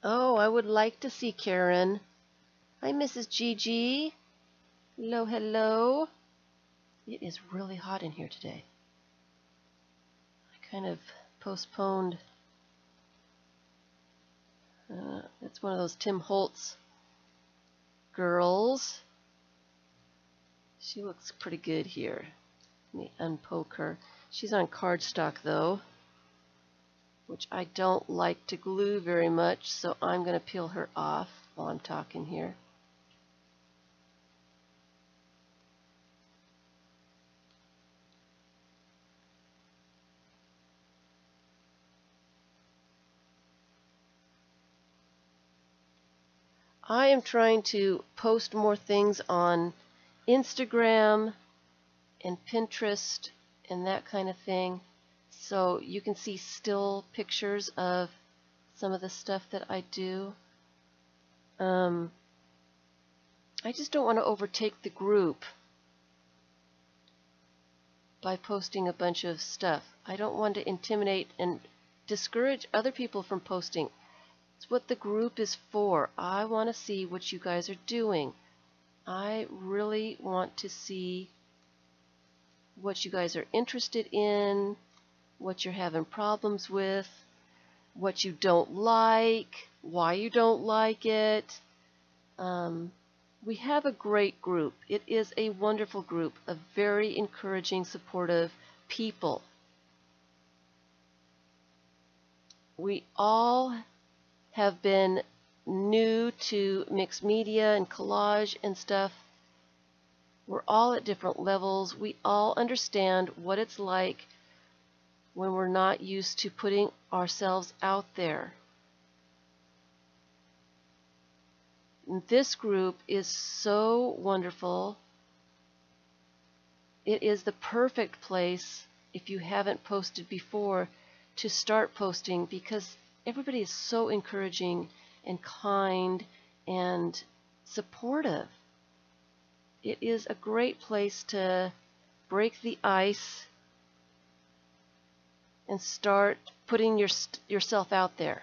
[SPEAKER 1] Oh, I would like to see Karen. Hi, Mrs. Gigi. Hello, hello. It is really hot in here today. I kind of postponed. It's one of those Tim Holtz girls. She looks pretty good here. Let me unpoke her. She's on cardstock though, which I don't like to glue very much, so I'm going to peel her off while I'm talking here. I am trying to post more things on Instagram and Pinterest and that kind of thing, so you can see still pictures of some of the stuff that I do. I just don't want to overtake the group by posting a bunch of stuff. I don't want to intimidate and discourage other people from posting. It's what the group is for. I want to see what you guys are doing. I really want to see what you guys are interested in, what you're having problems with, what you don't like, why you don't like it. We have a great group. It is a wonderful group of very encouraging, supportive people. We all have been new to mixed media and collage and stuff. We're all at different levels. We all understand what it's like when we're not used to putting ourselves out there. This group is so wonderful. It is the perfect place, if you haven't posted before, to start posting, because everybody is so encouraging and kind and supportive. It is a great place to break the ice and start putting yourself out there.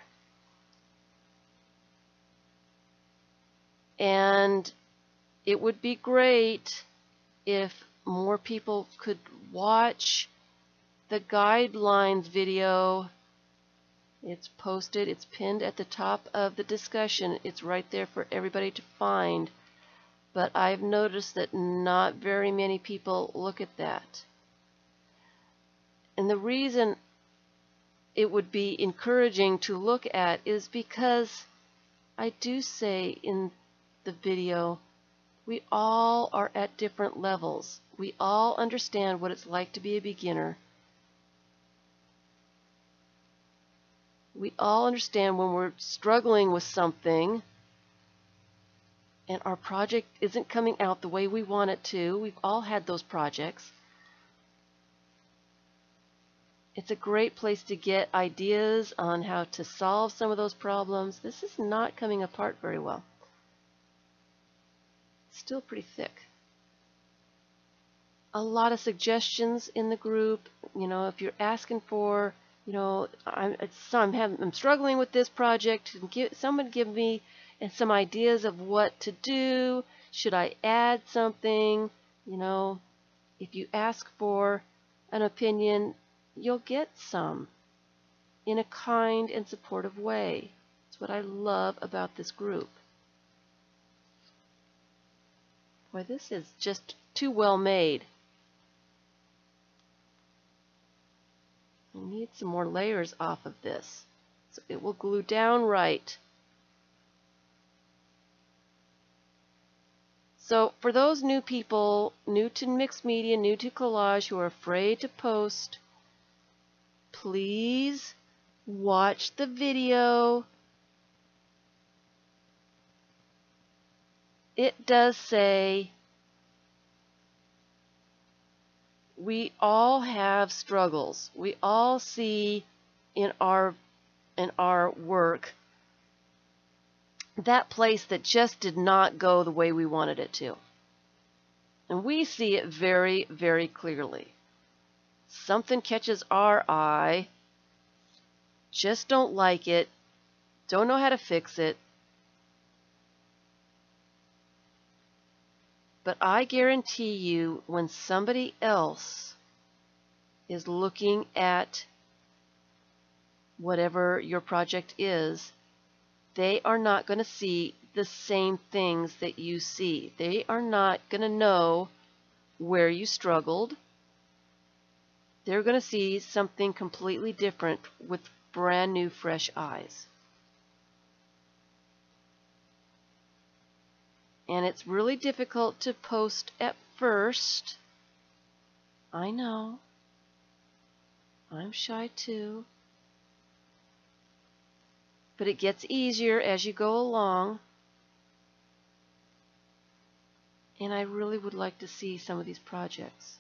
[SPEAKER 1] And it would be great if more people could watch the guidelines video. It's posted, it's pinned at the top of the discussion. It's right there for everybody to find. But I've noticed that not very many people look at that. And the reason it would be encouraging to look at is because I do say in the video, we all are at different levels. We all understand what it's like to be a beginner. We all understand when we're struggling with something and our project isn't coming out the way we want it to. We've all had those projects. It's a great place to get ideas on how to solve some of those problems. This is not coming apart very well. It's still pretty thick. A lot of suggestions in the group. You know, if you're asking for, you know, I'm struggling with this project, someone give me some ideas of what to do. Should I add something? You know, if you ask for an opinion, you'll get some in a kind and supportive way. That's what I love about this group. Boy, this is just too well made. I need some more layers off of this so it will glue down right. So for those new people, new to mixed media, new to collage, who are afraid to post, please watch the video. It does say we all have struggles. We all see in our work that place that just did not go the way we wanted it to. And we see it very, very clearly. Something catches our eye, just don't like it, don't know how to fix it. But I guarantee you, when somebody else is looking at whatever your project is, they are not going to see the same things that you see. They are not going to know where you struggled. They're going to see something completely different with brand new, fresh eyes. And it's really difficult to post at first. I know. I'm shy too. But it gets easier as you go along. And I really would like to see some of these projects.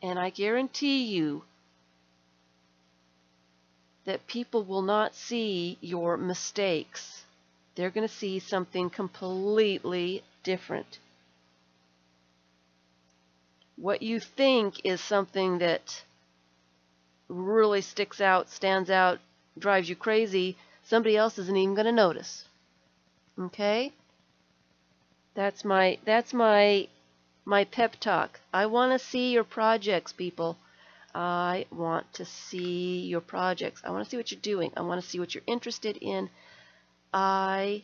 [SPEAKER 1] And I guarantee you that people will not see your mistakes. They're going to see something completely different. What you think is something that really sticks out, stands out, drives you crazy, somebody else isn't even going to notice. Okay? That's my pep talk. I want to see your projects, people. I want to see your projects. I want to see what you're doing. I want to see what you're interested in. I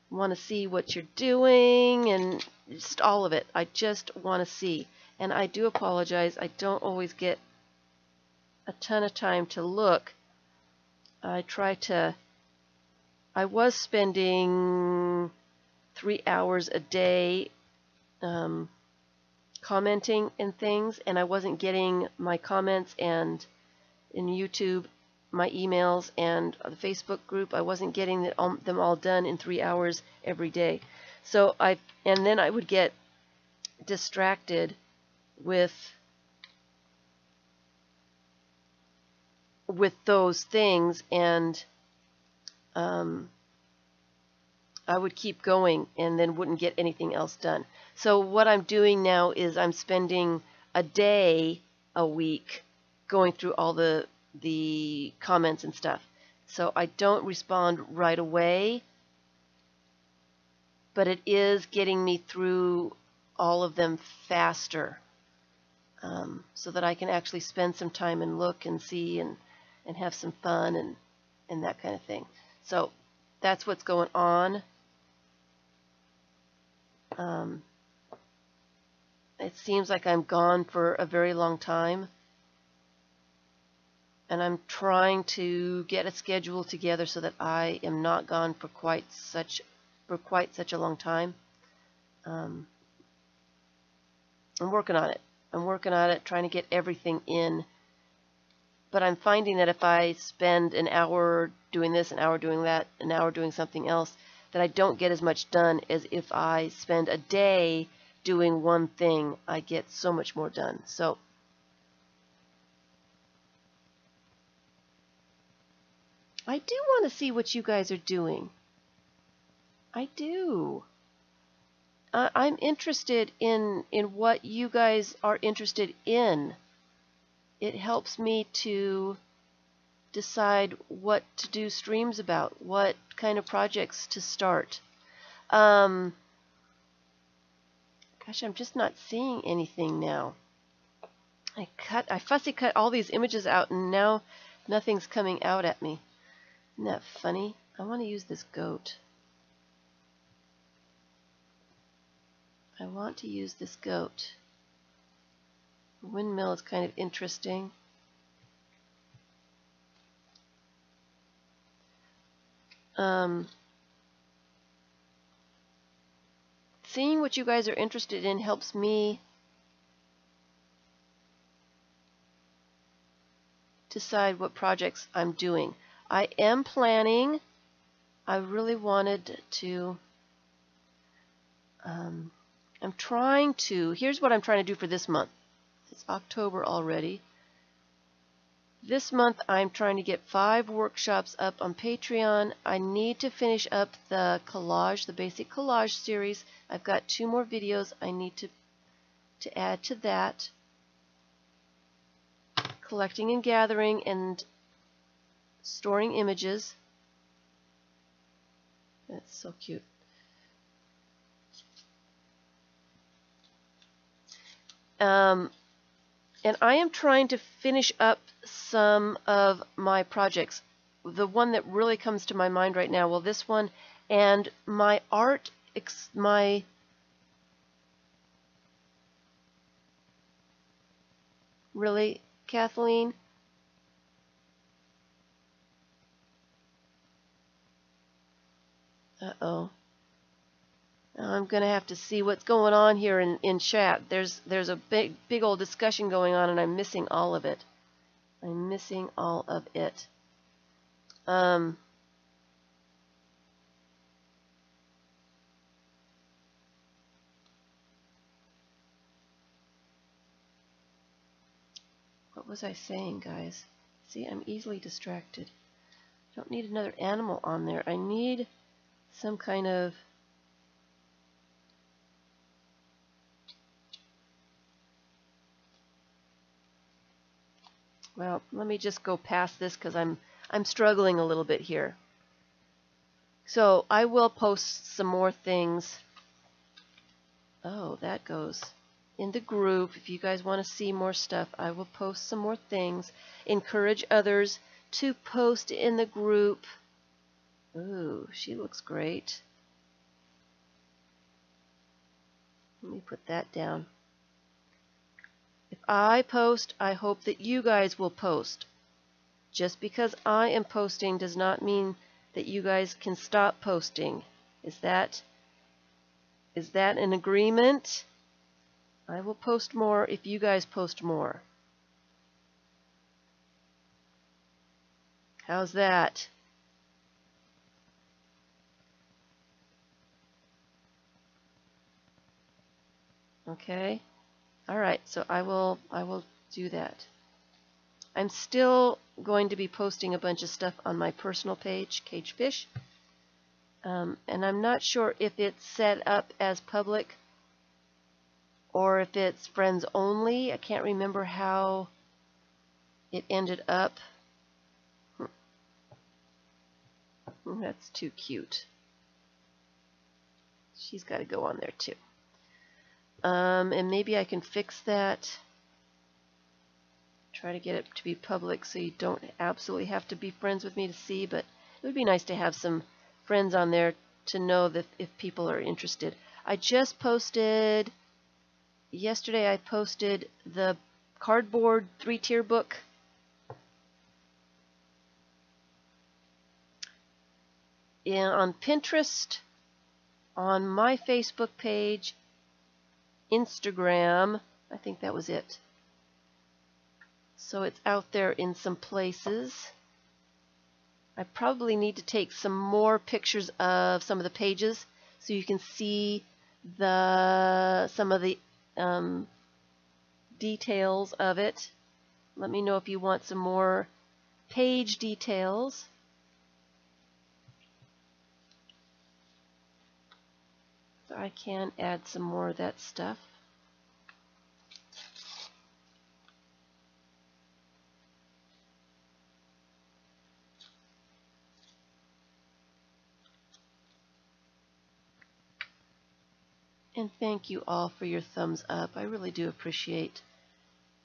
[SPEAKER 1] want to see what you're doing and just all of it. I just want to see. And I do apologize. I don't always get a ton of time to look. I was spending 3 hours a day commenting and things, and I wasn't getting my comments and in YouTube, my emails and the Facebook group, I wasn't getting them all done in 3 hours every day. So then I would get distracted with those things, and I would keep going and then wouldn't get anything else done. So what I'm doing now is I'm spending a day a week going through all the comments and stuff. So I don't respond right away, but it is getting me through all of them faster, so that I can actually spend some time and look and see and have some fun and that kind of thing. So that's what's going on. It seems like I'm gone for a very long time, and I'm trying to get a schedule together so that I am not gone for quite such a long time. I'm working on it. Trying to get everything in. But I'm finding that if I spend an hour doing this, an hour doing that, an hour doing something else, that I don't get as much done as if I spend a day doing one thing. I get so much more done. So I do want to see what you guys are doing. I do. I'm interested in what you guys are interested in. It helps me to decide what to do streams about, what kind of projects to start. Gosh, I'm just not seeing anything now. I fussy cut all these images out, and now nothing's coming out at me. Isn't that funny? I want to use this goat. I want to use this goat. The windmill is kind of interesting. Seeing what you guys are interested in helps me decide what projects I'm doing. I am planning. I really wanted to. I'm trying to. Here's what I'm trying to do for this month. It's October already. This month I'm trying to get 5 workshops up on Patreon. I need to finish up the collage, the basic collage series. I've got 2 more videos I need to add to that. Collecting and gathering and storing images. That's so cute. And I am trying to finish up some of my projects. The one that really comes to my mind right now, well, this one and my art, really, Kathleen? Uh-oh. I'm going to have to see what's going on here in chat. There's a big old discussion going on, and I'm missing all of it. I'm missing all of it. What was I saying, guys? See, I'm easily distracted. I don't need another animal on there. I need some kind of... Well, let me just go past this because I'm struggling a little bit here. So I will post some more things. Oh, that goes in the group. If you guys want to see more stuff, I will post some more things. Encourage others to post in the group. Ooh, she looks great. Let me put that down. If I post, I hope that you guys will post. Just because I am posting does not mean that you guys can stop posting. Is that an agreement? I will post more if you guys post more. How's that? Okay. All right, so I will do that. I'm still going to be posting a bunch of stuff on my personal page, Kagedfish. And I'm not sure if it's set up as public or if it's friends only. I can't remember how it ended up. That's too cute. She's got to go on there too. And maybe I can fix that. Try to get it to be public so you don't absolutely have to be friends with me to see, but it would be nice to have some friends on there to know that if people are interested. I just posted, yesterday I posted the cardboard 3-tier book. On Pinterest, on my Facebook page, Instagram, I think that was it. So it's out there in some places. I probably need to take some more pictures of some of the pages so you can see some of the details of it. Let me know if you want some more page details. So I can add some more of that stuff. And thank you all for your thumbs up. I really do appreciate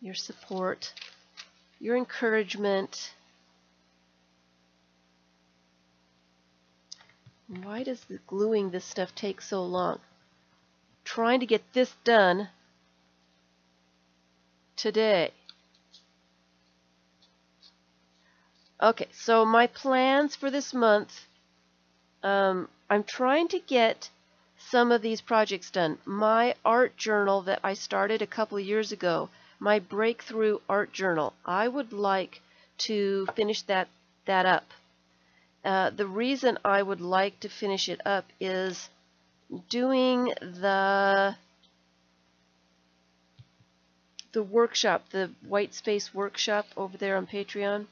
[SPEAKER 1] your support, your encouragement. Why does the gluing this stuff take so long? trying to get this done today. Okay, so my plans for this month, I'm trying to get some of these projects done. My art journal that I started a couple of years ago, my breakthrough art journal, I would like to finish that up. The reason I would like to finish it up is doing the workshop, the white space workshop over there on Patreon.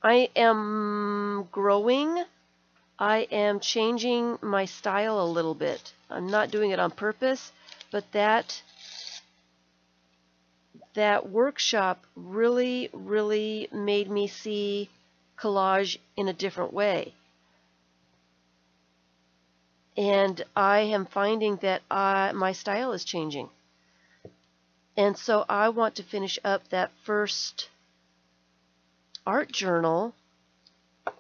[SPEAKER 1] I am growing. I am changing my style a little bit. I'm not doing it on purpose, but that workshop really made me see collage in a different way. And I am finding that my style is changing. And so I want to finish up that first art journal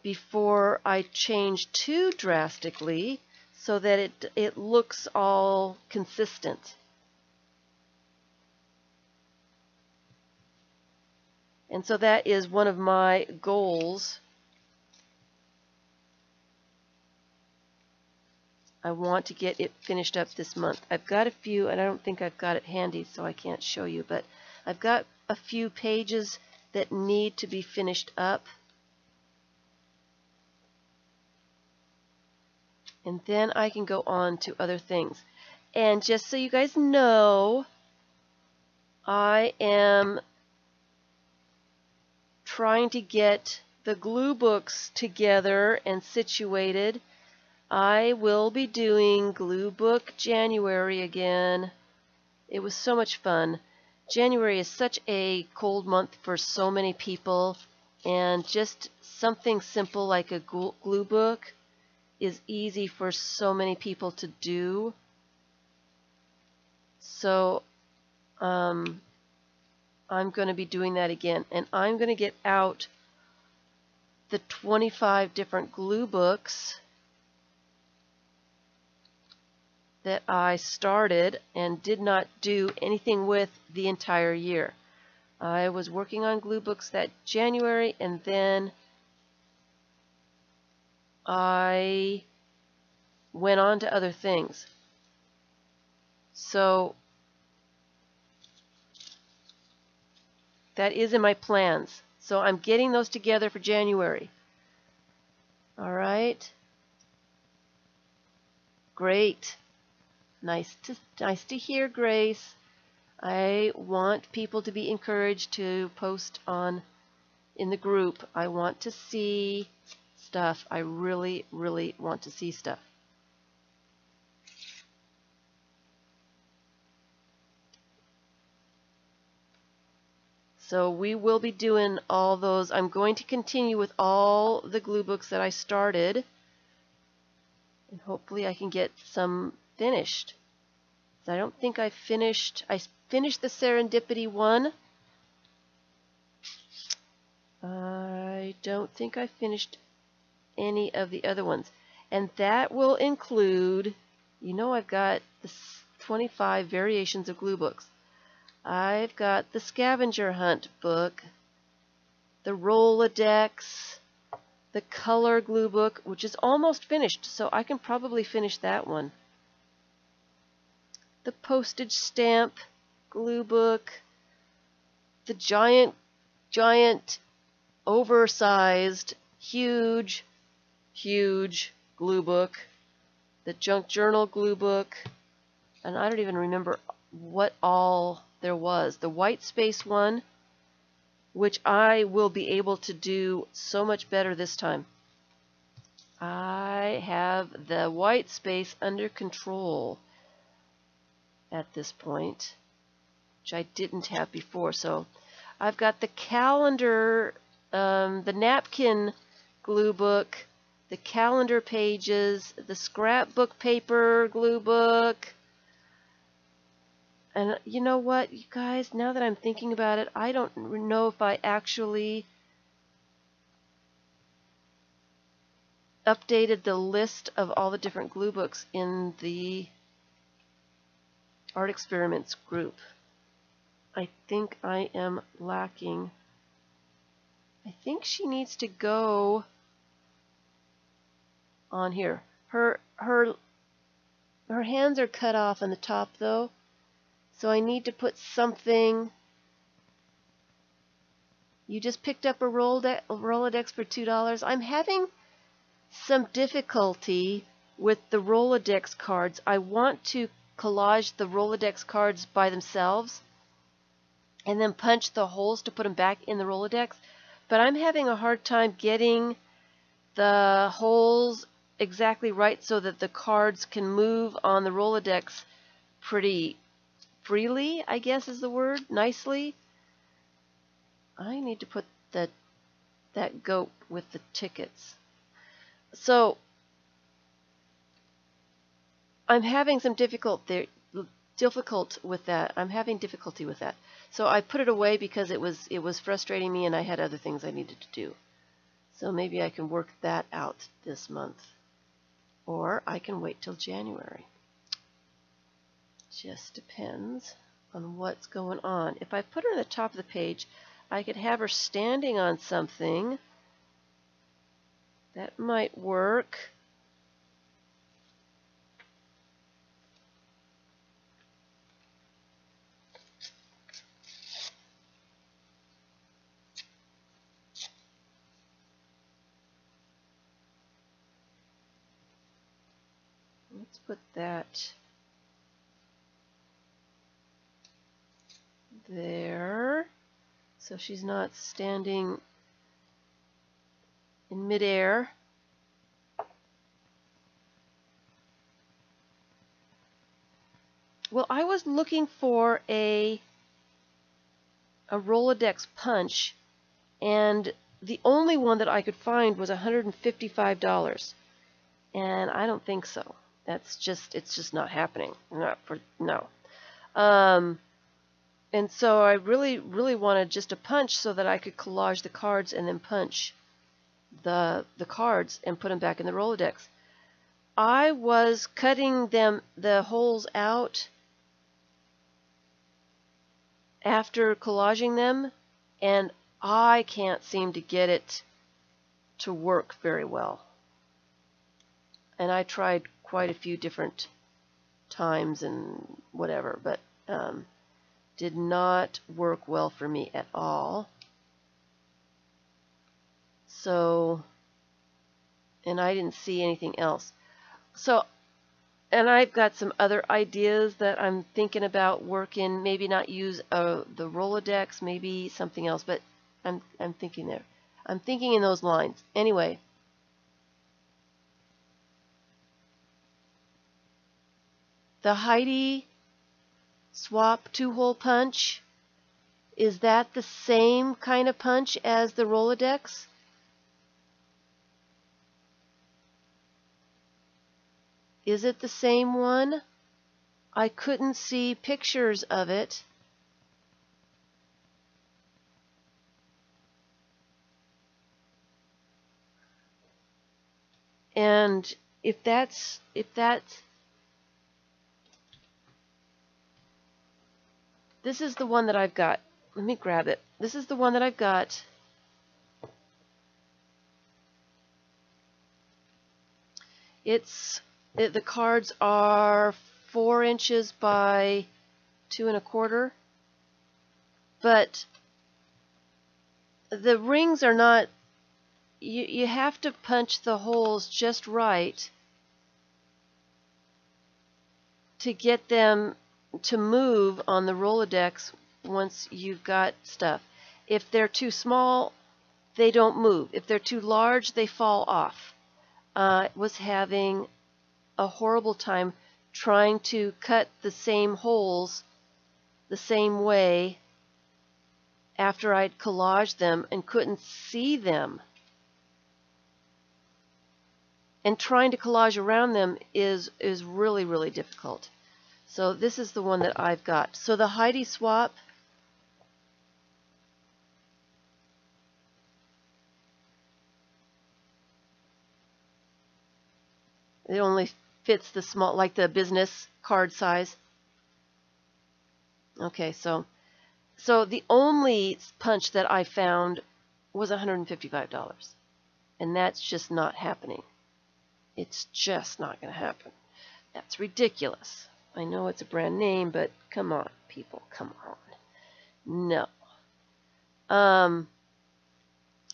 [SPEAKER 1] before I change too drastically, so that it looks all consistent. And so that is one of my goals. I want to get it finished up this month. I've got a few, and I don't think I've got it handy, so I can't show you, but I've got a few pages that need to be finished up. And then I can go on to other things. And just so you guys know, I am trying to get the glue books together and situated. I will be doing Glue Book January again. It was so much fun. January is such a cold month for so many people, and just something simple like a glue book is easy for so many people to do. So I'm going to be doing that again, and I'm going to get out the 25 different glue books that I started and did not do anything with the entire year. I was working on glue books that January, and then I went on to other things. So that is in my plans. So I'm getting those together for January. All right. Great. Nice to hear, Grace. I want people to be encouraged to post in the group. I want to see stuff. I really want to see stuff. So we will be doing all those. I'm going to continue with all the glue books that I started, and hopefully I can get some finished. I don't think I finished the Serendipity one. I don't think I finished any of the other ones. And that will include, I've got the 25 variations of glue books. I've got the Scavenger Hunt book, the Rolodex, the Color glue book, which is almost finished, so I can probably finish that one. The postage stamp glue book, the giant, oversized, huge glue book, the junk journal glue book, and I don't even remember what all there was. The white space one, which I will be able to do so much better this time. I have the white space under control at this point, which I didn't have before. So I've got the calendar, the napkin glue book, the calendar pages, the scrapbook paper glue book. And you know what, you guys, now that I'm thinking about it, I don't know if I actually updated the list of all the different glue books in the Art Experiments group. I think I am lacking. I think she needs to go on here. Her hands are cut off on the top though, so I need to put something. You just picked up a Rolodex for $2. I'm having some difficulty with the Rolodex cards. I want to collage the Rolodex cards by themselves and then punch the holes to put them back in the Rolodex, but I'm having a hard time getting the holes exactly right so that the cards can move on the Rolodex pretty freely, I guess is the word, nicely. I need to put that goat with the tickets. So I'm having some difficulty with that. I'm having difficulty with that. So I put it away because it was frustrating me and I had other things I needed to do. So maybe I can work that out this month. Or I can wait till January. Just depends on what's going on. If I put her on the top of the page, I could have her standing on something. That might work. Let's put that there. So she's not standing in midair. Well, I was looking for a Rolodex punch, and the only one that I could find was $155, and I don't think so. It's just not happening. No. And so I really wanted just a punch so that I could collage the cards and then punch the cards and put them back in the Rolodex. I was cutting the holes out after collaging them, and I can't seem to get it to work very well. And I tried quite a few different times and whatever, but did not work well for me at all. So, and I didn't see anything else. So, and I've got some other ideas that I'm thinking about working. Maybe not use the Rolodex, maybe something else. But I'm thinking there. I'm thinking in those lines. Anyway, the Heidi swap 2-hole punch, is that the same kind of punch as the Rolodex? Is it the same one? I couldn't see pictures of it. And if that's this is the one that I've got. Let me grab it. This is the one that I've got. The cards are 4 inches by 2 1/4, but the rings are not. You have to punch the holes just right to get them to move on the Rolodex once you've got stuff. If they're too small, they don't move. If they're too large, they fall off. I was having a horrible time trying to cut the same holes the same way after I'd collaged them and couldn't see them. And trying to collage around them is really, really difficult. So this is the one that I've got. So the Heidi swap, It only fits the small, like the business card size. Okay, so the only punch that I found was $155, and that's just not happening. It's just not going to happen. That's ridiculous. I know it's a brand name, but come on, people, come on. No.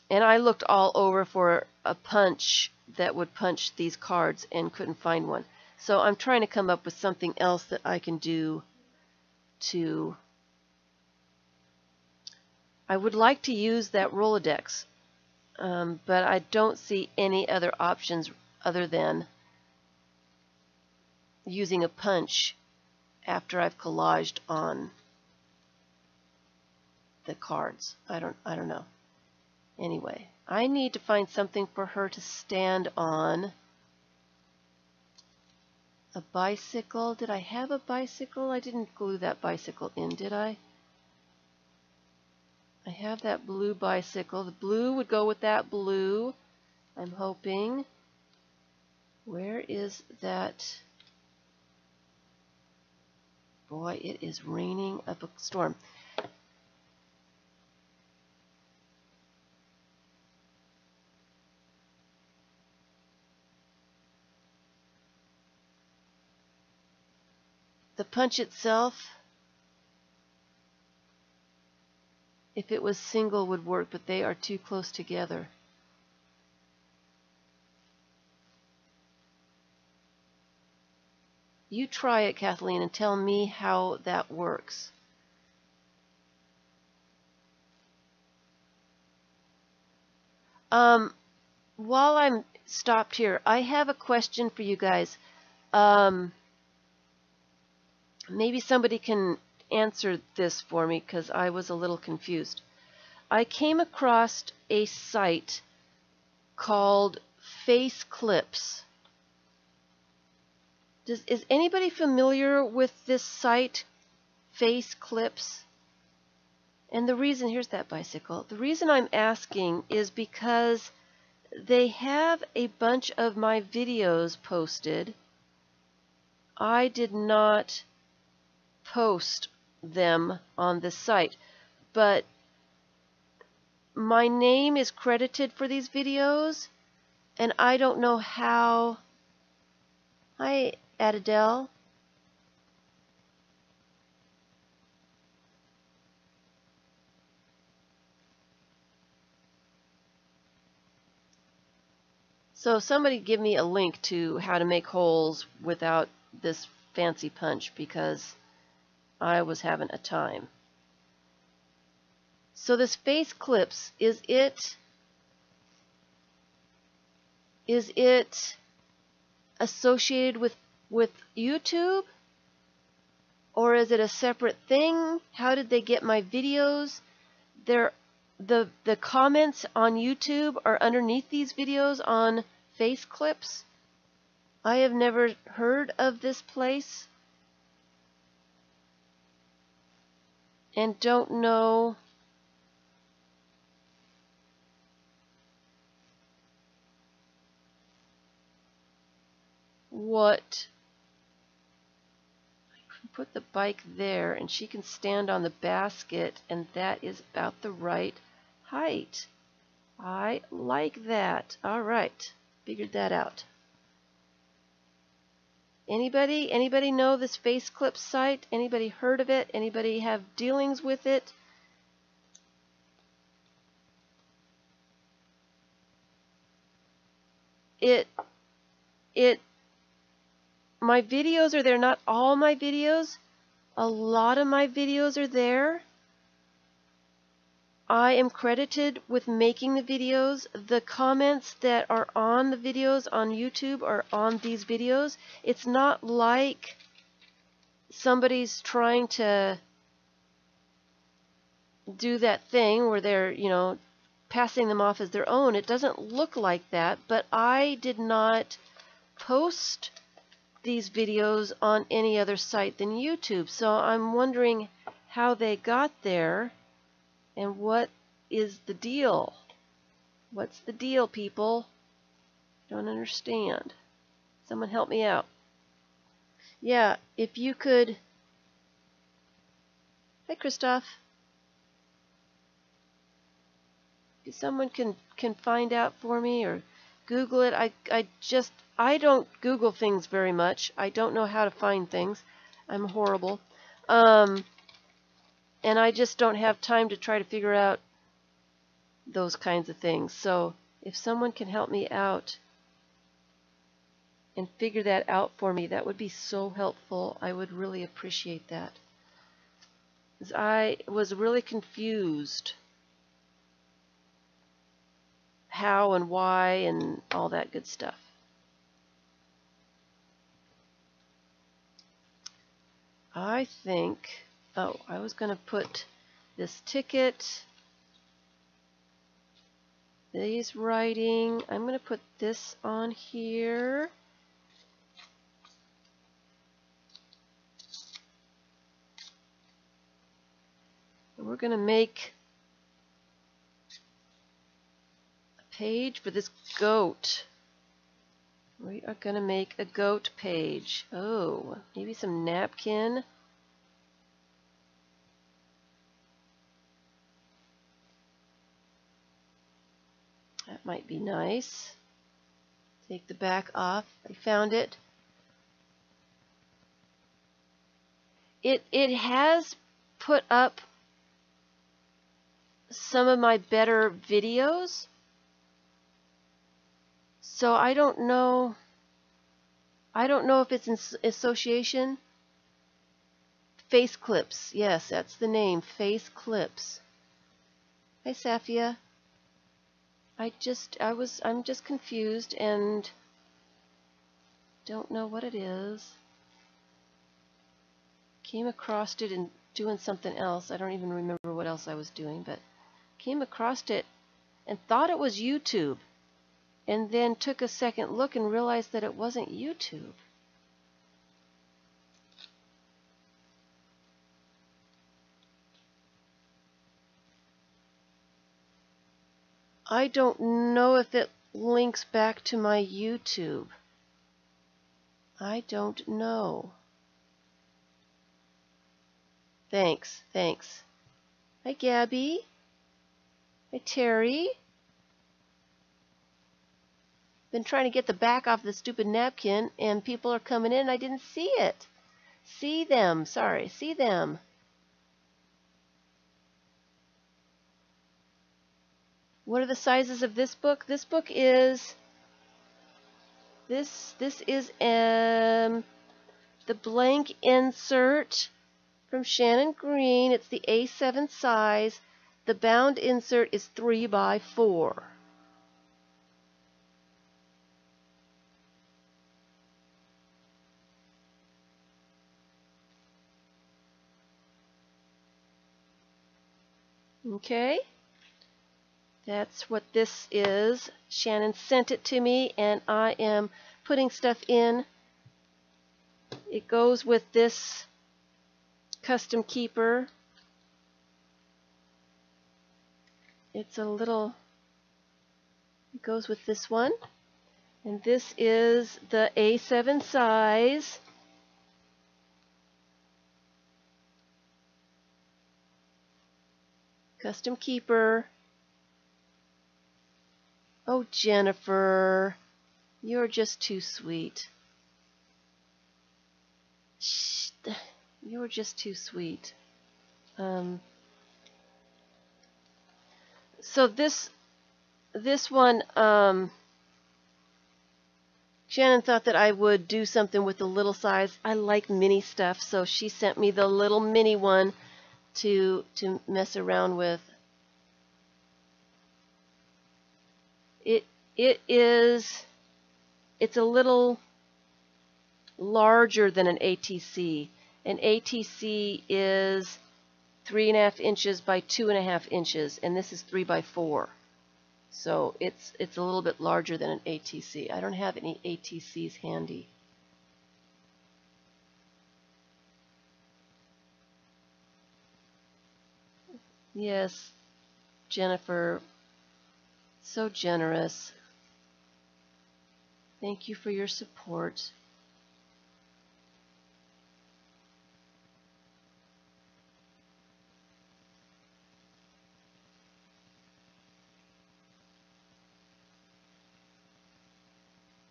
[SPEAKER 1] And I looked all over for a punch that would punch these cards and couldn't find one. So I'm trying to come up with something else that I can do to... I would like to use that Rolodex, but I don't see any other options other than using a punch after I've collaged on the cards. I don't know. Anyway, I need to find something for her to stand on. A bicycle. Did I have a bicycle? I didn't glue that bicycle in, did I? I have that blue bicycle. The blue would go with that blue, I'm hoping. Where is that? Boy, it is raining up a storm. The punch itself, if it was single, would work, but they are too close together. You try it, Kathleen, and tell me how that works. While I'm stopped here, I have a question for you guys. Maybe somebody can answer this for me because I was a little confused. I came across a site called Face Clips. Is anybody familiar with this site, Face Clips? And the reason, here's that bicycle. The reason I'm asking is because they have a bunch of my videos posted. I did not post them on the site, but my name is credited for these videos, and I don't know how. Hi, Adele. So somebody give me a link to how to make holes without this fancy punch, because I was having a time. So this Face Clips, is it associated with YouTube? Or is it a separate thing? How did they get my videos? The comments on YouTube are underneath these videos on Face Clips. I have never heard of this place and don't know what. I can put the bike there and she can stand on the basket, and that is about the right height. I like that. All right, figured that out. Anybody know this Face Clip site? Anybody heard of it? Anybody have dealings with it? My videos are there, not all my videos. A lot of my videos are there. I am credited with making the videos. The comments that are on the videos on YouTube are on these videos. It's not like somebody's trying to do that thing where they're, passing them off as their own. It doesn't look like that, but I did not post these videos on any other site than YouTube. So I'm wondering how they got there. And what is the deal? What's the deal, people? Don't understand. Someone help me out. Yeah, if you could. Hi, Christoph. If someone can find out for me or Google it. I don't Google things very much. I don't know how to find things. I'm horrible. And I just don't have time to try to figure out those kinds of things. So if someone can help me out and figure that out for me, that would be so helpful. I would really appreciate that. 'Cause I was really confused how and why and all that good stuff. I think, oh, I was going to put this ticket, these writing, I'm going to put this on here. We're going to make a page for this goat. We are going to make a goat page. Oh, maybe some napkin. That might be nice. Take the back off. I found it. It has put up some of my better videos. So I don't know if it's in association. Face Clips. Yes, that's the name. Face Clips. Hi, Safia. I'm just confused and don't know what it is. Came across it and doing something else. I don't even remember what else I was doing, but came across it and thought it was YouTube. And then took a second look and realized that it wasn't YouTube. I don't know if it links back to my YouTube. I don't know. Thanks. Hi, Gabby. Hi, Terry. Been trying to get the back off the stupid napkin, and people are coming in, and I didn't see it. See them. What are the sizes of this book? This book is this is the blank insert from Shannon Green. It's the A7 size. The bound insert is 3x4. Okay, that's what this is. Shannon sent it to me, and I am putting stuff in. It goes with this custom keeper. It goes with this one, and this is the A7 size. Custom keeper. Oh, Jennifer, you're just too sweet. Shh, you're just too sweet. So this one, Shannon thought that I would do something with the little size. I like mini stuff, so she sent me the little mini one to mess around with. It's a little larger than an ATC. An ATC is 3.5 inches by 2.5 inches, and this is 3x4. So it's a little bit larger than an ATC. I don't have any ATCs handy. Yes, Jennifer, so generous. Thank you for your support.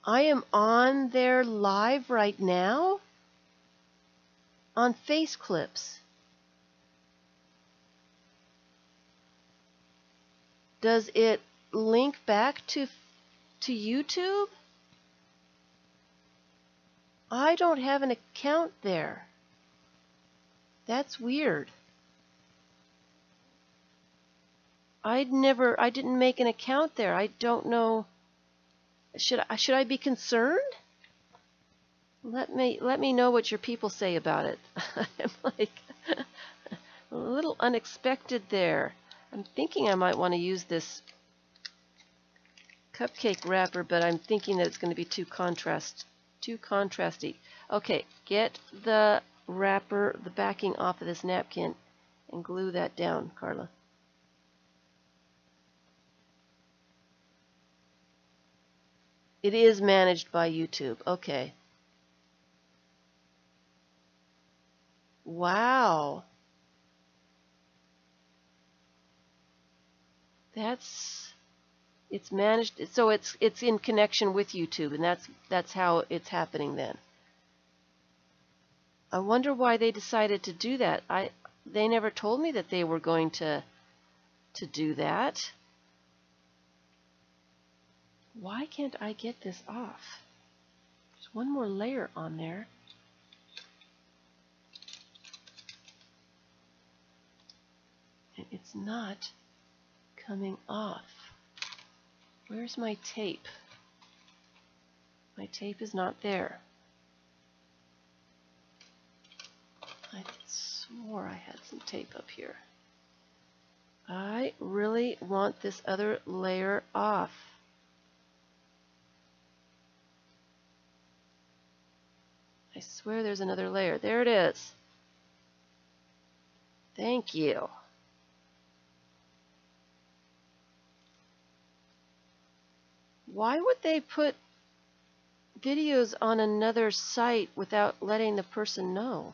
[SPEAKER 1] I am on there live right now on Face Clips. Does it link back to YouTube? I don't have an account there. That's weird. I didn't make an account there. I don't know. Should I be concerned? Let me know what your people say about it. I'm like a little unexpected there. I'm thinking I might want to use this cupcake wrapper, but I'm thinking that it's going to be too contrasty. Okay, get the wrapper, the backing off of this napkin, and glue that down, Carla. It is managed by YouTube. Okay. Wow. It's managed, so it's in connection with YouTube, and that's how it's happening then. I wonder why they decided to do that. They never told me that they were going to do that. Why can't I get this off? There's one more layer on there. And it's not coming off. Where's my tape? My tape is not there. I swore I had some tape up here. I really want this other layer off. I swear there's another layer. There it is. Thank you. Why would they put videos on another site without letting the person know?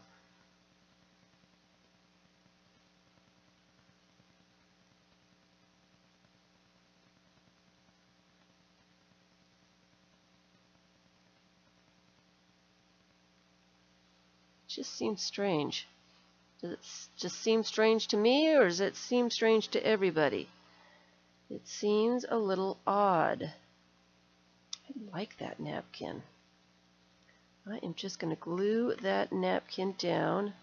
[SPEAKER 1] It just seems strange. Does it just seem strange to me, or does it seem strange to everybody? It seems a little odd. I like that napkin. I am just going to glue that napkin down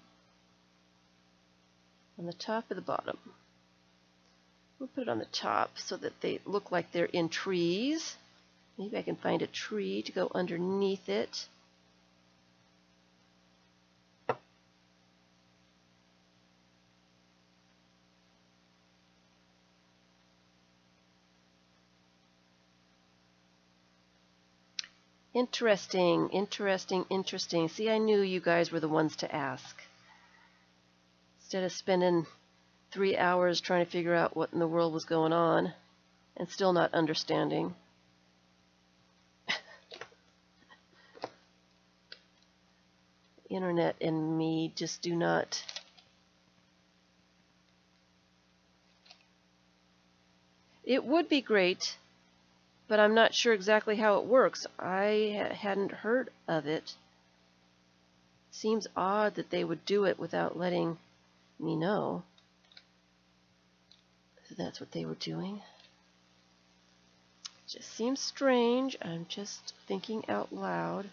[SPEAKER 1] on the top of the bottom. We'll put it on the top so that they look like they're in trees. Maybe I can find a tree to go underneath it. Interesting, interesting, interesting. See, I knew you guys were the ones to ask. Instead of spending 3 hours trying to figure out what in the world was going on and still not understanding. Internet and me just do not. It would be great, but I'm not sure exactly how it works. I hadn't heard of it. Seems odd that they would do it without letting me know. So that's what they were doing. Just seems strange. I'm just thinking out loud.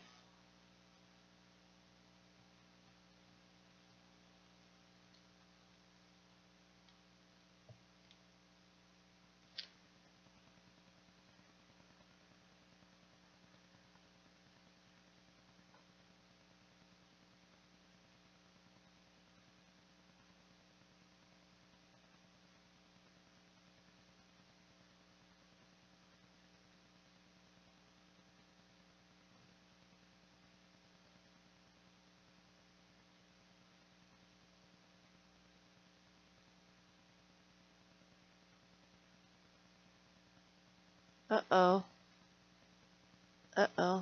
[SPEAKER 1] Uh-oh. Uh-oh.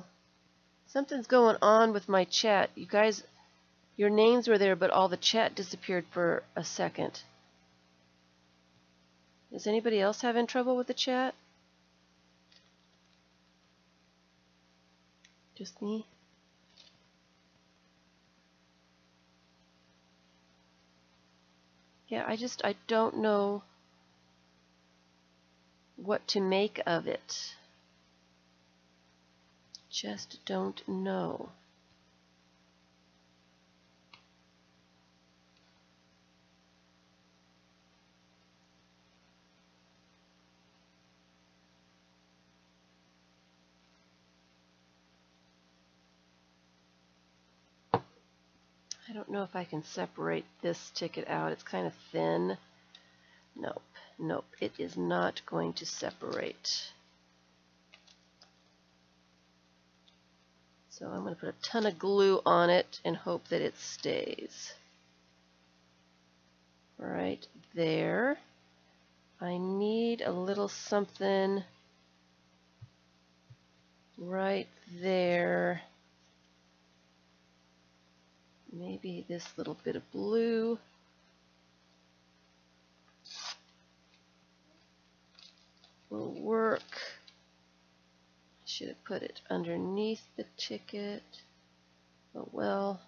[SPEAKER 1] Something's going on with my chat. You guys, your names were there, but all the chat disappeared for a second. Is anybody else having trouble with the chat? Just me? Yeah, I don't know what to make of it. Just don't know. I don't know if I can separate this ticket out. It's kind of thin. Nope, nope, it is not going to separate. So I'm going to put a ton of glue on it and hope that it stays. Right there. I need a little something right there. Maybe this little bit of blue. Will work. I should have put it underneath the ticket. Oh well.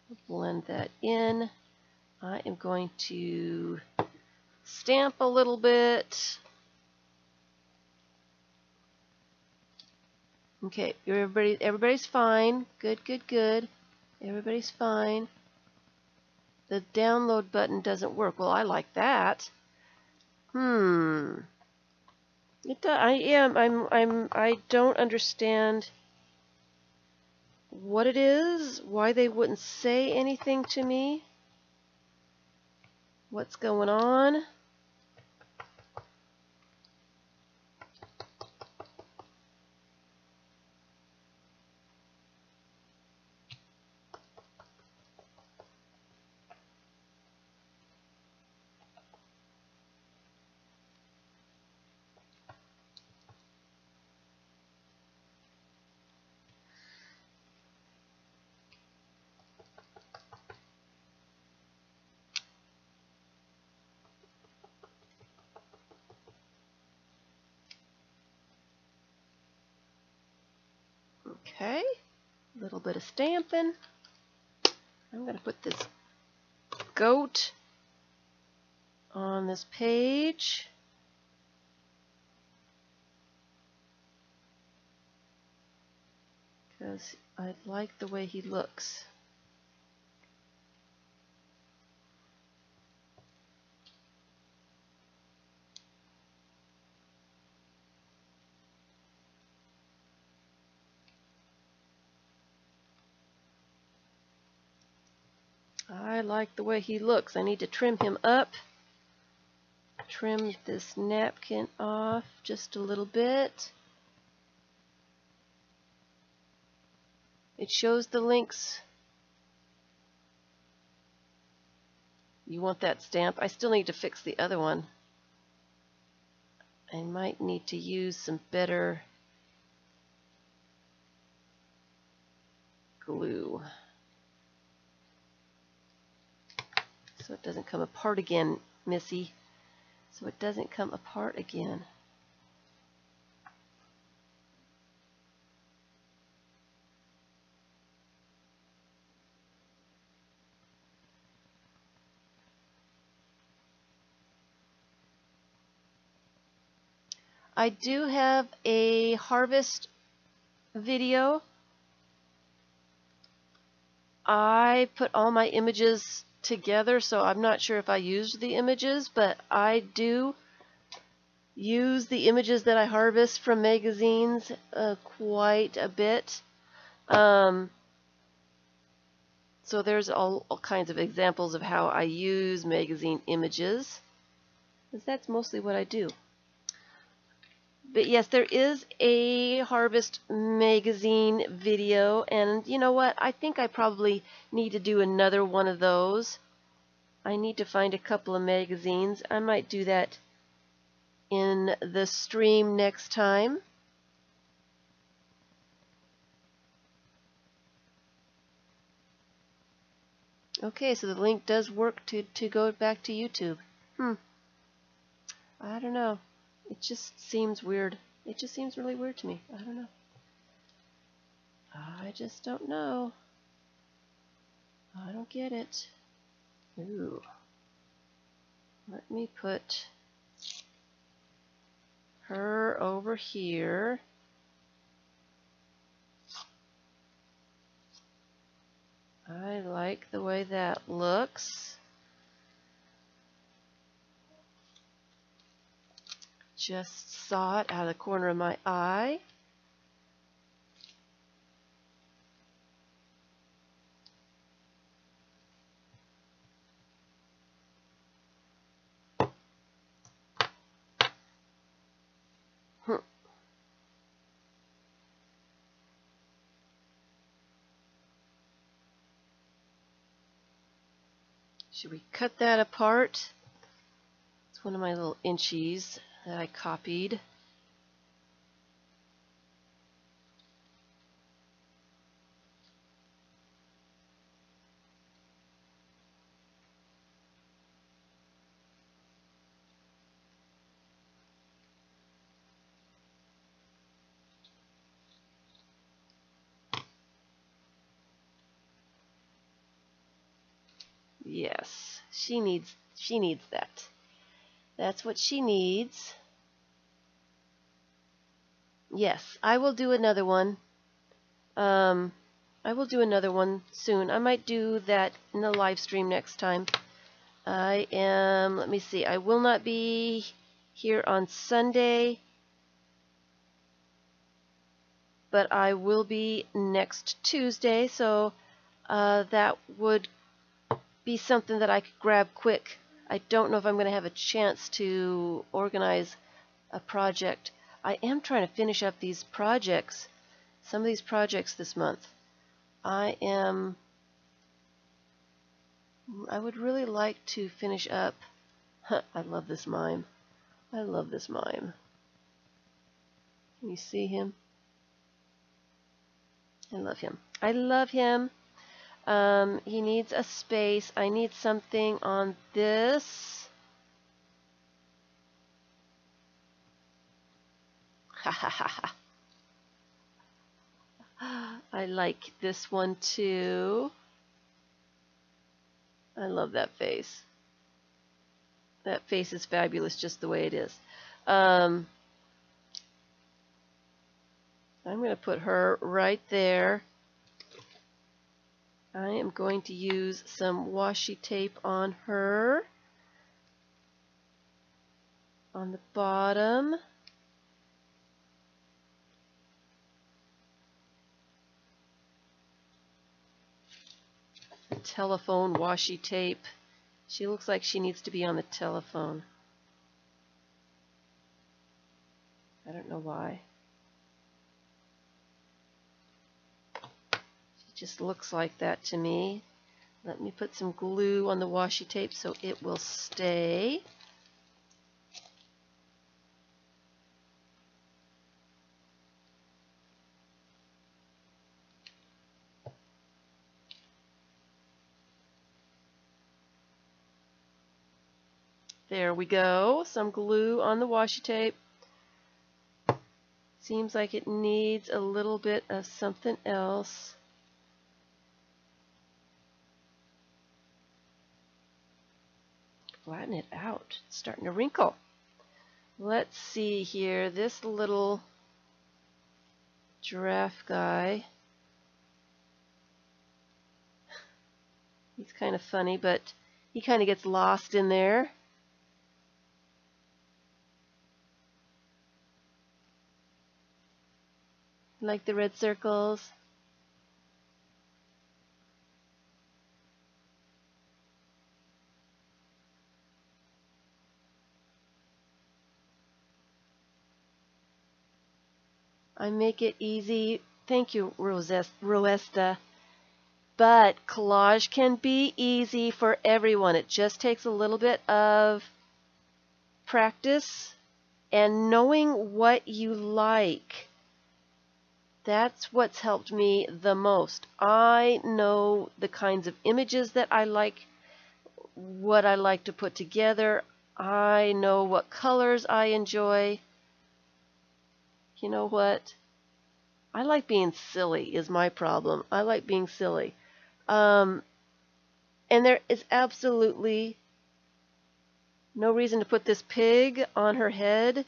[SPEAKER 1] I'll blend that in. I am going to stamp a little bit. Okay, everybody's fine. Good, good, good. Everybody's fine. The download button doesn't work. Well, I like that. It I don't understand what it is, why they wouldn't say anything to me. What's going on? Okay, a little bit of stamping. I'm going to put this goat on this page. Because I like the way he looks. I like the way he looks. I need to trim him up. Trim this napkin off just a little bit. It shows the links. You want that stamp? I still need to fix the other one. I might need to use some better glue so it doesn't come apart again, Missy. So it doesn't come apart again. I do have a harvest video. I put all my images together, so I'm not sure if I used the images, but I do use the images that I harvest from magazines quite a bit. So there's all kinds of examples of how I use magazine images, because that's mostly what I do. But yes, there is a Harvest magazine video, and you know what? I think I probably need to do another one of those. I need to find a couple of magazines. I might do that in the stream next time. Okay, so the link does work to go back to YouTube. I don't know. It just seems weird. It just seems really weird to me. I don't know. I just don't know. I don't get it. Ooh. Let me put her over here. I like the way that looks. Just saw it out of the corner of my eye. Should we cut that apart? It's one of my little inchies that I copied. Yes, she needs that. That's what she needs. Yes, I will do another one. I will do another one soon. I might do that in the live stream next time. Let me see, I will not be here on Sunday, but I will be next Tuesday, so that would be something that I could grab quick. I don't know if I'm going to have a chance to organize a project. I am trying to finish up these projects, some of these projects this month. I would really like to finish up. I love this mime. I love this mime. Can you see him? I love him. I love him. He needs a space. I need something on this. Ha ha ha ha. I like this one too. I love that face. That face is fabulous just the way it is. I'm going to put her right there. I am going to use some washi tape on her, on the bottom. Telephone washi tape. She looks like she needs to be on the telephone. I don't know why. She just looks like that to me. Let me put some glue on the washi tape so it will stay. There we go. Some glue on the washi tape. Seems like it needs a little bit of something else. Flatten it out. It's starting to wrinkle. Let's see here. This little giraffe guy. He's kind of funny, but he kind of gets lost in there. Like the red circles. I make it easy. Thank you, Roesta. But collage can be easy for everyone. It just takes a little bit of practice and knowing what you like. That's what's helped me the most. I know the kinds of images that I like, what I like to put together. I know what colors I enjoy. You know what? I like being silly is my problem. I like being silly. And there is absolutely no reason to put this pig on her head.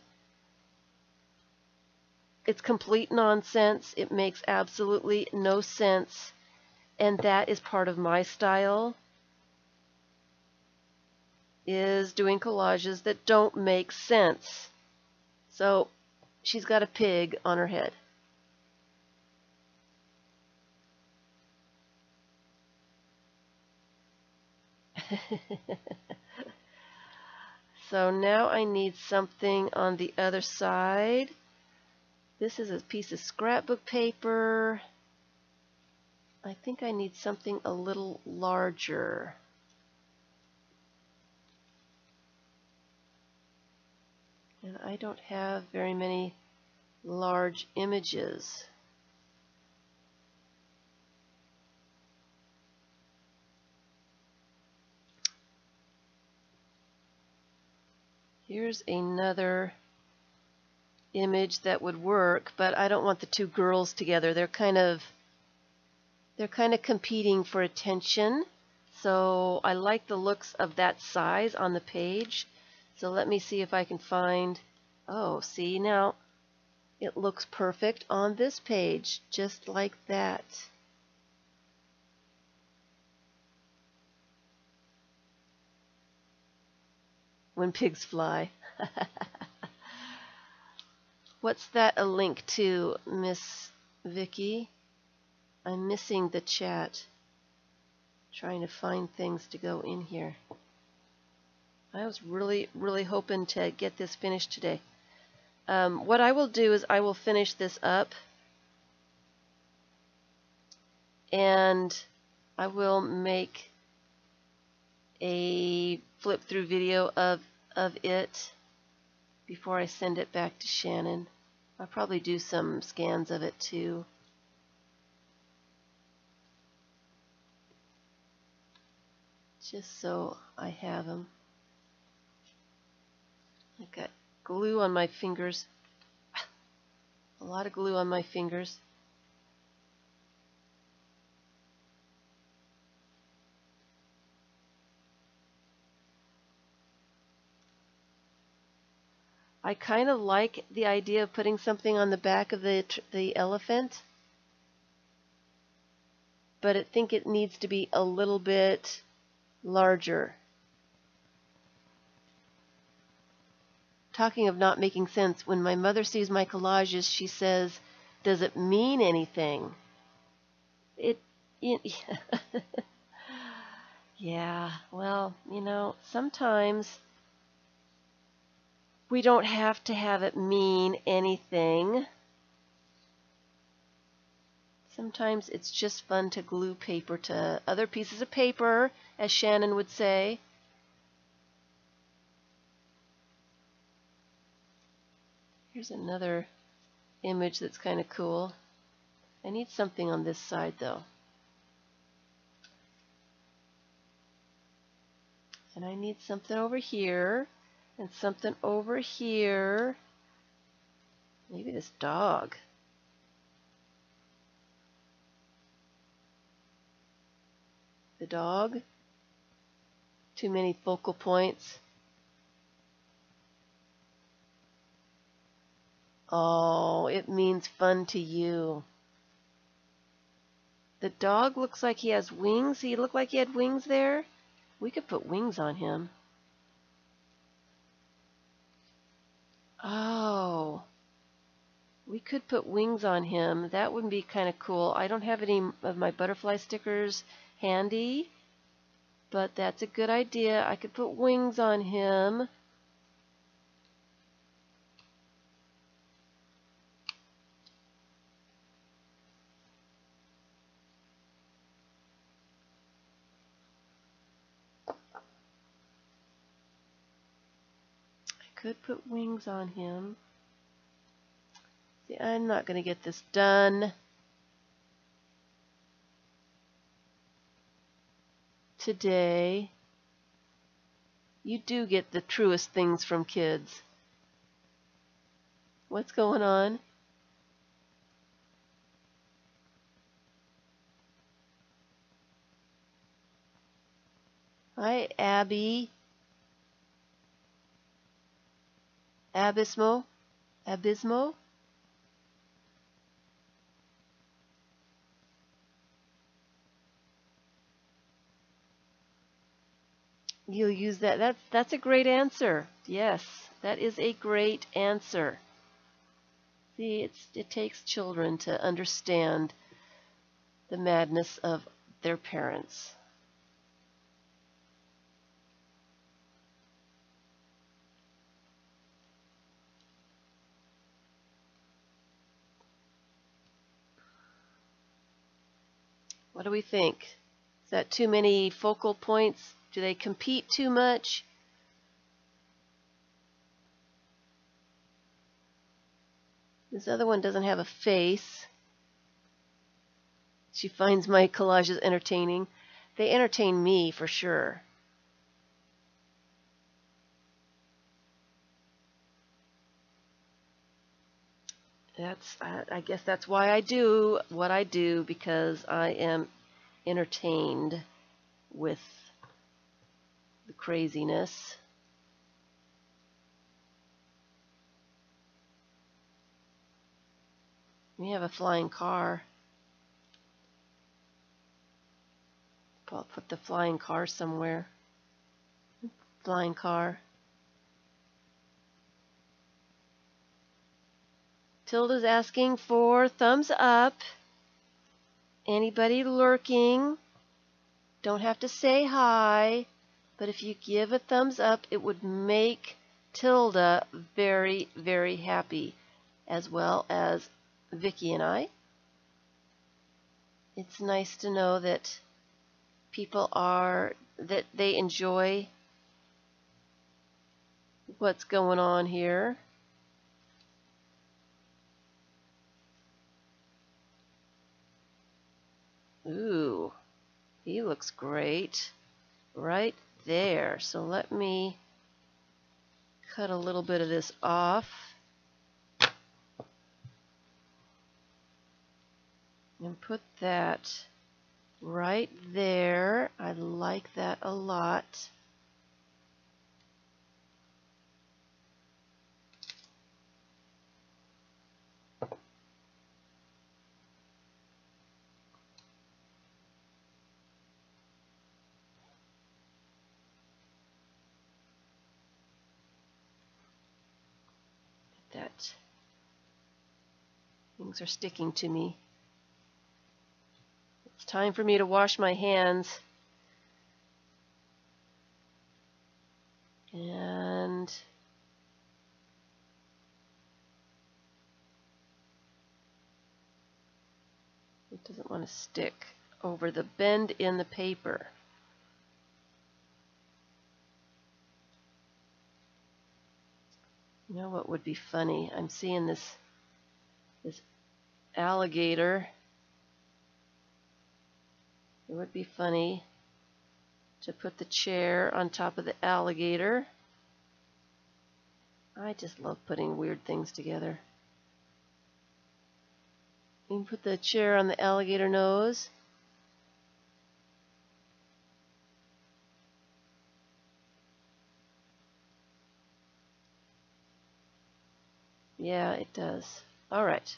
[SPEAKER 1] It's complete nonsense. It makes absolutely no sense. And that is part of my style, is doing collages that don't make sense. So she's got a pig on her head. So now I need something on the other side. This is a piece of scrapbook paper. I think I need something a little larger. And I don't have very many large images. Here's another image that would work, but I don't want the two girls together. They're kind of competing for attention. So I like the looks of that size on the page. So let me see if I can find, oh, see, now it looks perfect on this page, just like that. When pigs fly. What's that a link to, Miss Vicky? I'm missing the chat. Trying to find things to go in here. I was really hoping to get this finished today. What I will do is I will finish this up, and I will make a flip through video of it before I send it back to Shannon. I'll probably do some scans of it too. Just so I have them. I've got glue on my fingers. A lot of glue on my fingers. I kind of like the idea of putting something on the back of the elephant, but I think it needs to be a little bit larger. Talking of not making sense, when my mother sees my collages, she says, "Does it mean anything?" Yeah, well, you know, sometimes we don't have to have it mean anything. Sometimes it's just fun to glue paper to other pieces of paper, as Shannon would say. Here's another image that's kind of cool. I need something on this side though. And I need something over here and something over here. Maybe this dog. The dog. Too many focal points. Oh, it means fun to you. The dog looks like he has wings. He looked like he had wings there. We could put wings on him. Oh, we could put wings on him. That would be kind of cool. I don't have any of my butterfly stickers handy, but that's a good idea. I could put wings on him. Could put wings on him. I'm not going to get this done today. You do get the truest things from kids. What's going on? Hi, Abby. Abismo? Abismo? You'll use that. That's a great answer. Yes, that is a great answer. See, it takes children to understand the madness of their parents. What do we think? Is that too many focal points? Do they compete too much? This other one doesn't have a face. She finds my collages entertaining. They entertain me for sure. I guess that's why I do what I do, because I am entertained with the craziness. We have a flying car. I'll put the flying car somewhere. Flying car. Tilda's asking for thumbs up. Anybody lurking? Don't have to say hi, but if you give a thumbs up, it would make Tilda very, very happy, as well as Vicky and I. It's nice to know that people that they enjoy what's going on here. Ooh, he looks great right there. So let me cut a little bit of this off. And put that right there. I like that a lot. That things are sticking to me. It's time for me to wash my hands. And it doesn't want to stick over the bend in the paper. You know what would be funny? I'm seeing this alligator. It would be funny to put the chair on top of the alligator. I just love putting weird things together. You can put the chair on the alligator nose. Yeah, it does. All right.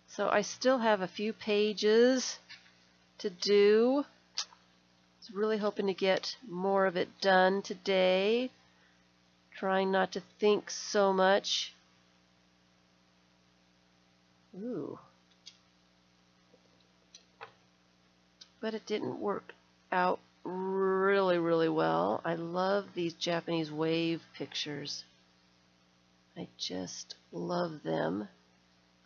[SPEAKER 1] So I still have a few pages to do. I was really hoping to get more of it done today. Trying not to think so much. Ooh. But it didn't work out really, really well. I love these Japanese wave pictures. I just love them.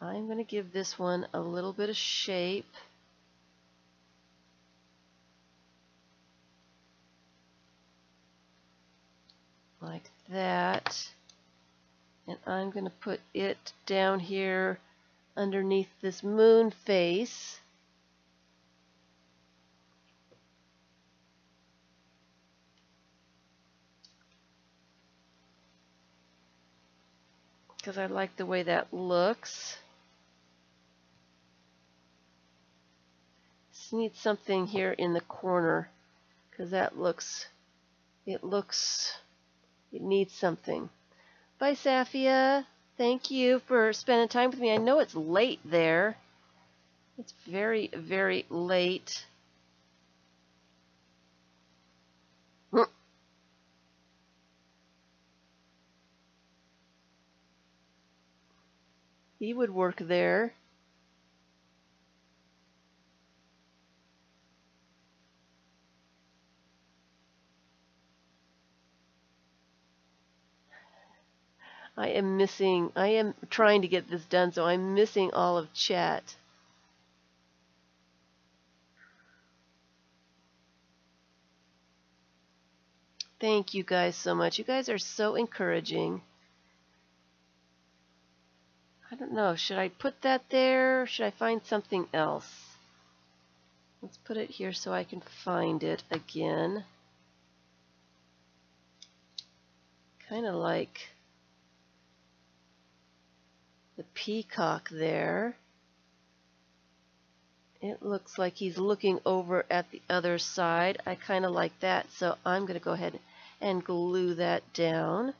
[SPEAKER 1] I'm going to give this one a little bit of shape. Like that. And I'm going to put it down here underneath this moon face. Because I like the way that looks. Just need something here in the corner because that looks, it needs something. Bye, Safia. Thank you for spending time with me. I know it's late there. It's very, very late. He would work there. I am trying to get this done, so I'm missing all of chat. Thank you guys so much. You guys are so encouraging. I don't know, should I put that there? Or should I find something else? Let's put it here so I can find it again. Kind of like the peacock there. It looks like he's looking over at the other side. I kind of like that, so I'm going to go ahead and glue that down.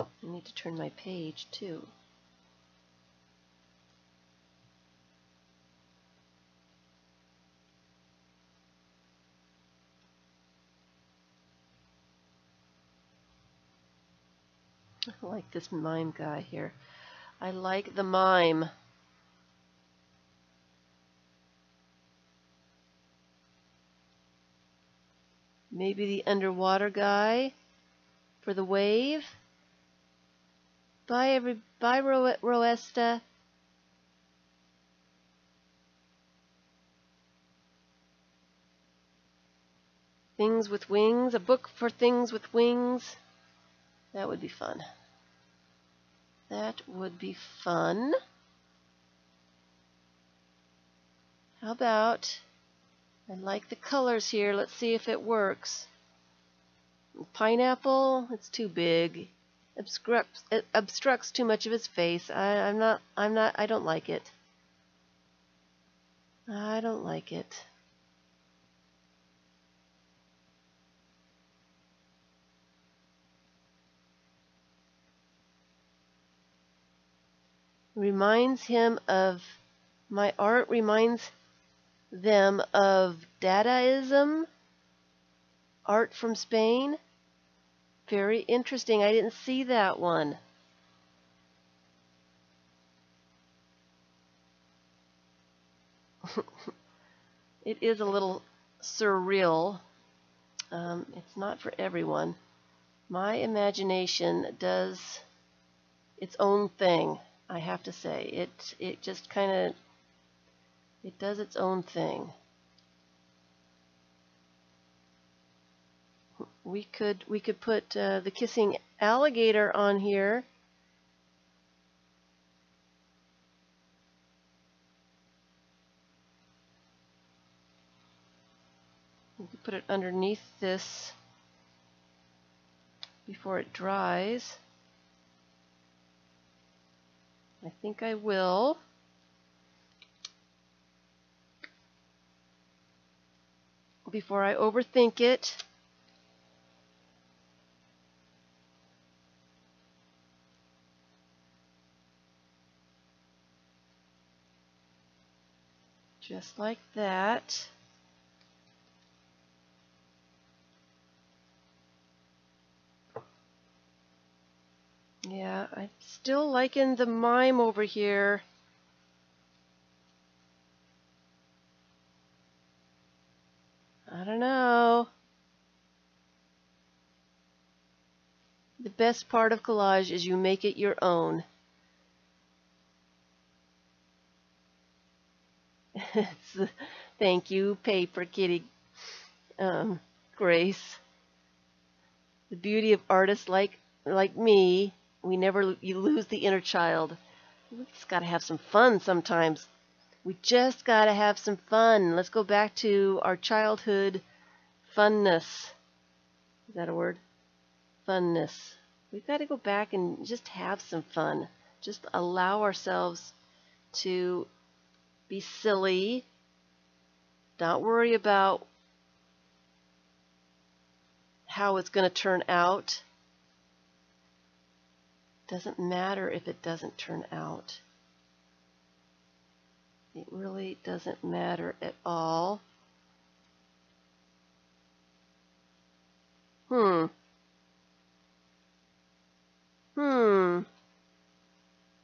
[SPEAKER 1] I need to turn my page too. I like this mime guy here. I like the mime. Maybe the underwater guy for the wave. Bye, bye, Roesta. Things with wings. A book for things with wings. That would be fun. That would be fun. How about, I like the colors here. Let's see if it works. Pineapple, it's too big. It obstructs too much of his face. I don't like it. I don't like it. Reminds him of, my art reminds them of Dadaism, art from Spain. Very interesting. I didn't see that one. It is a little surreal. It's not for everyone. My imagination does its own thing, I have to say. It just kind of, it does its own thing. We could put the kissing alligator on here. We could put it underneath this before it dries. I think I will. Before I overthink it. Just like that. Yeah, I'm still liking the mime over here. I don't know. The best part of collage is you make it your own. Thank you, Paper Kitty. Grace. The beauty of artists like me, you lose the inner child. We just gotta have some fun sometimes. We just gotta have some fun. Let's go back to our childhood funness. Is that a word? Funness. We've got to go back and just have some fun. Just allow ourselves to be silly. Don't worry about how it's going to turn out. Doesn't matter if it doesn't turn out. It really doesn't matter at all.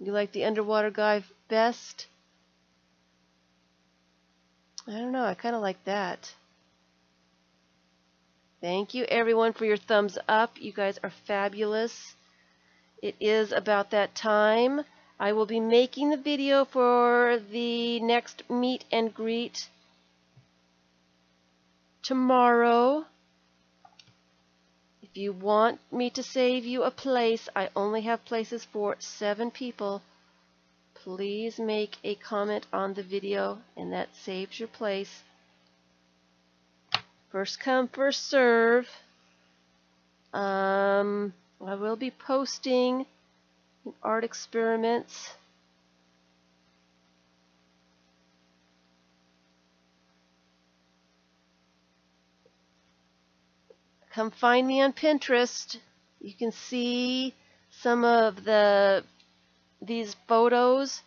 [SPEAKER 1] You like the underwater guy best? I don't know. I kind of like that. Thank you, everyone, for your thumbs up. You guys are fabulous. It is about that time. I will be making the video for the next meet and greet tomorrow. If you want me to save you a place, I only have places for 7 people. Please make a comment on the video, and that saves your place. First come, first serve. I will be posting art experiments. Come find me on Pinterest. You can see some of these photos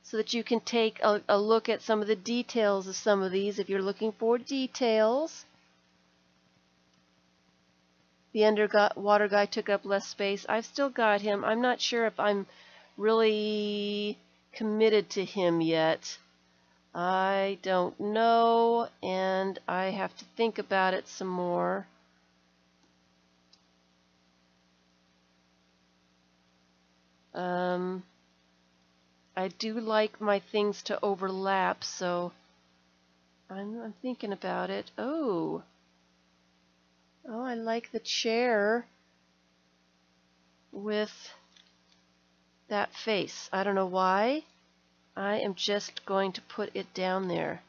[SPEAKER 1] so that you can take a look at some of the details of some of these if you're looking for details. The underwater guy took up less space. I've still got him. I'm not sure if I'm really committed to him yet. I don't know, and I have to think about it some more. I do like my things to overlap, so I'm thinking about it. Oh, I like the chair with that face. I don't know why. I am just going to put it down there.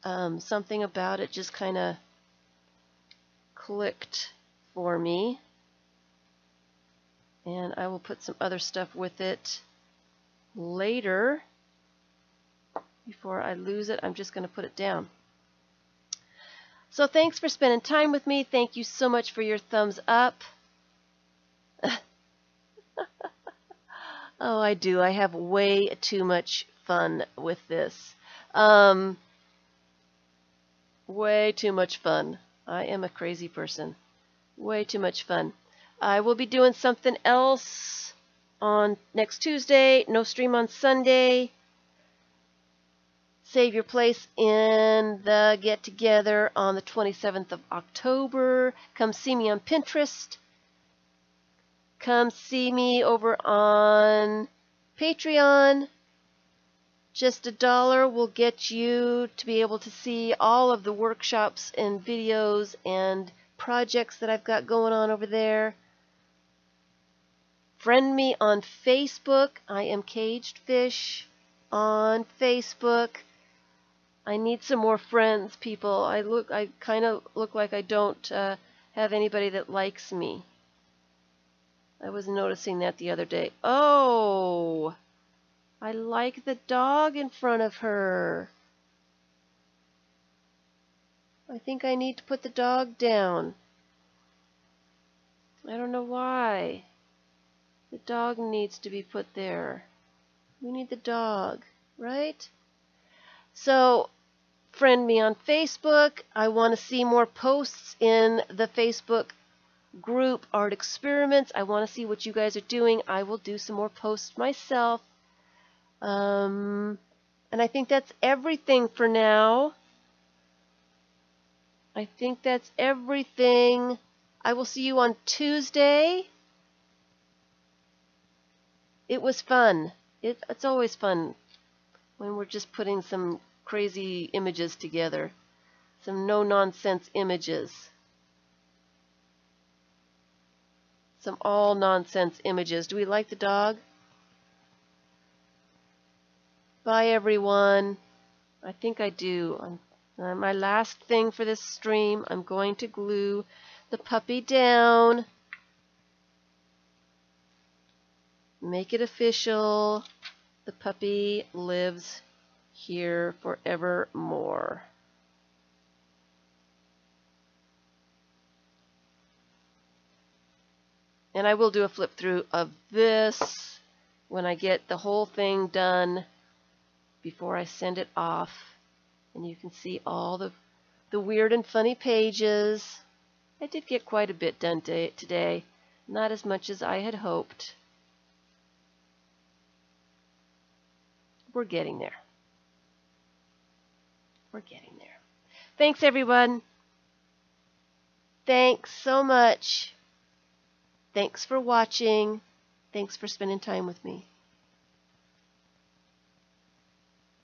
[SPEAKER 1] Something about it just kind of clicked for me. And I will put some other stuff with it later. Before I lose it, I'm just going to put it down. So thanks for spending time with me. Thank you so much for your thumbs up. Oh, I do. I have way too much fun with this. Way too much fun. I am a crazy person. Way too much fun. I will be doing something else on next Tuesday. No stream on Sunday. Save your place in the get-together on the 27th of October. Come see me on Pinterest. Come see me over on Patreon. Just $1 will get you to be able to see all of the workshops and videos and projects that I've got going on over there. Friend me on Facebook. I am Kagedfish on Facebook. I need some more friends, people. I kind of look like I don't have anybody that likes me. I was noticing that the other day. Oh, I like the dog in front of her. I think I need to put the dog down. I don't know why. The dog needs to be put there. We need the dog, right? So, friend me on Facebook. I want to see more posts in the Facebook group Art Experiments. I want to see what you guys are doing. I will do some more posts myself. And I think that's everything for now. I think that's everything. I will see you on Tuesday. It was fun. It's always fun when we're just putting some crazy images together. some no-nonsense images. Some all-nonsense images. Do we like the dog? Bye, everyone. I think I do. My last thing for this stream, I'm going to glue the puppy down. Make it official. The puppy lives here forevermore. And I will do a flip through of this when I get the whole thing done before I send it off. And you can see all the weird and funny pages. I did get quite a bit done today. Not as much as I had hoped. We're getting there. We're getting there. Thanks, everyone. Thanks so much. Thanks for watching. Thanks for spending time with me.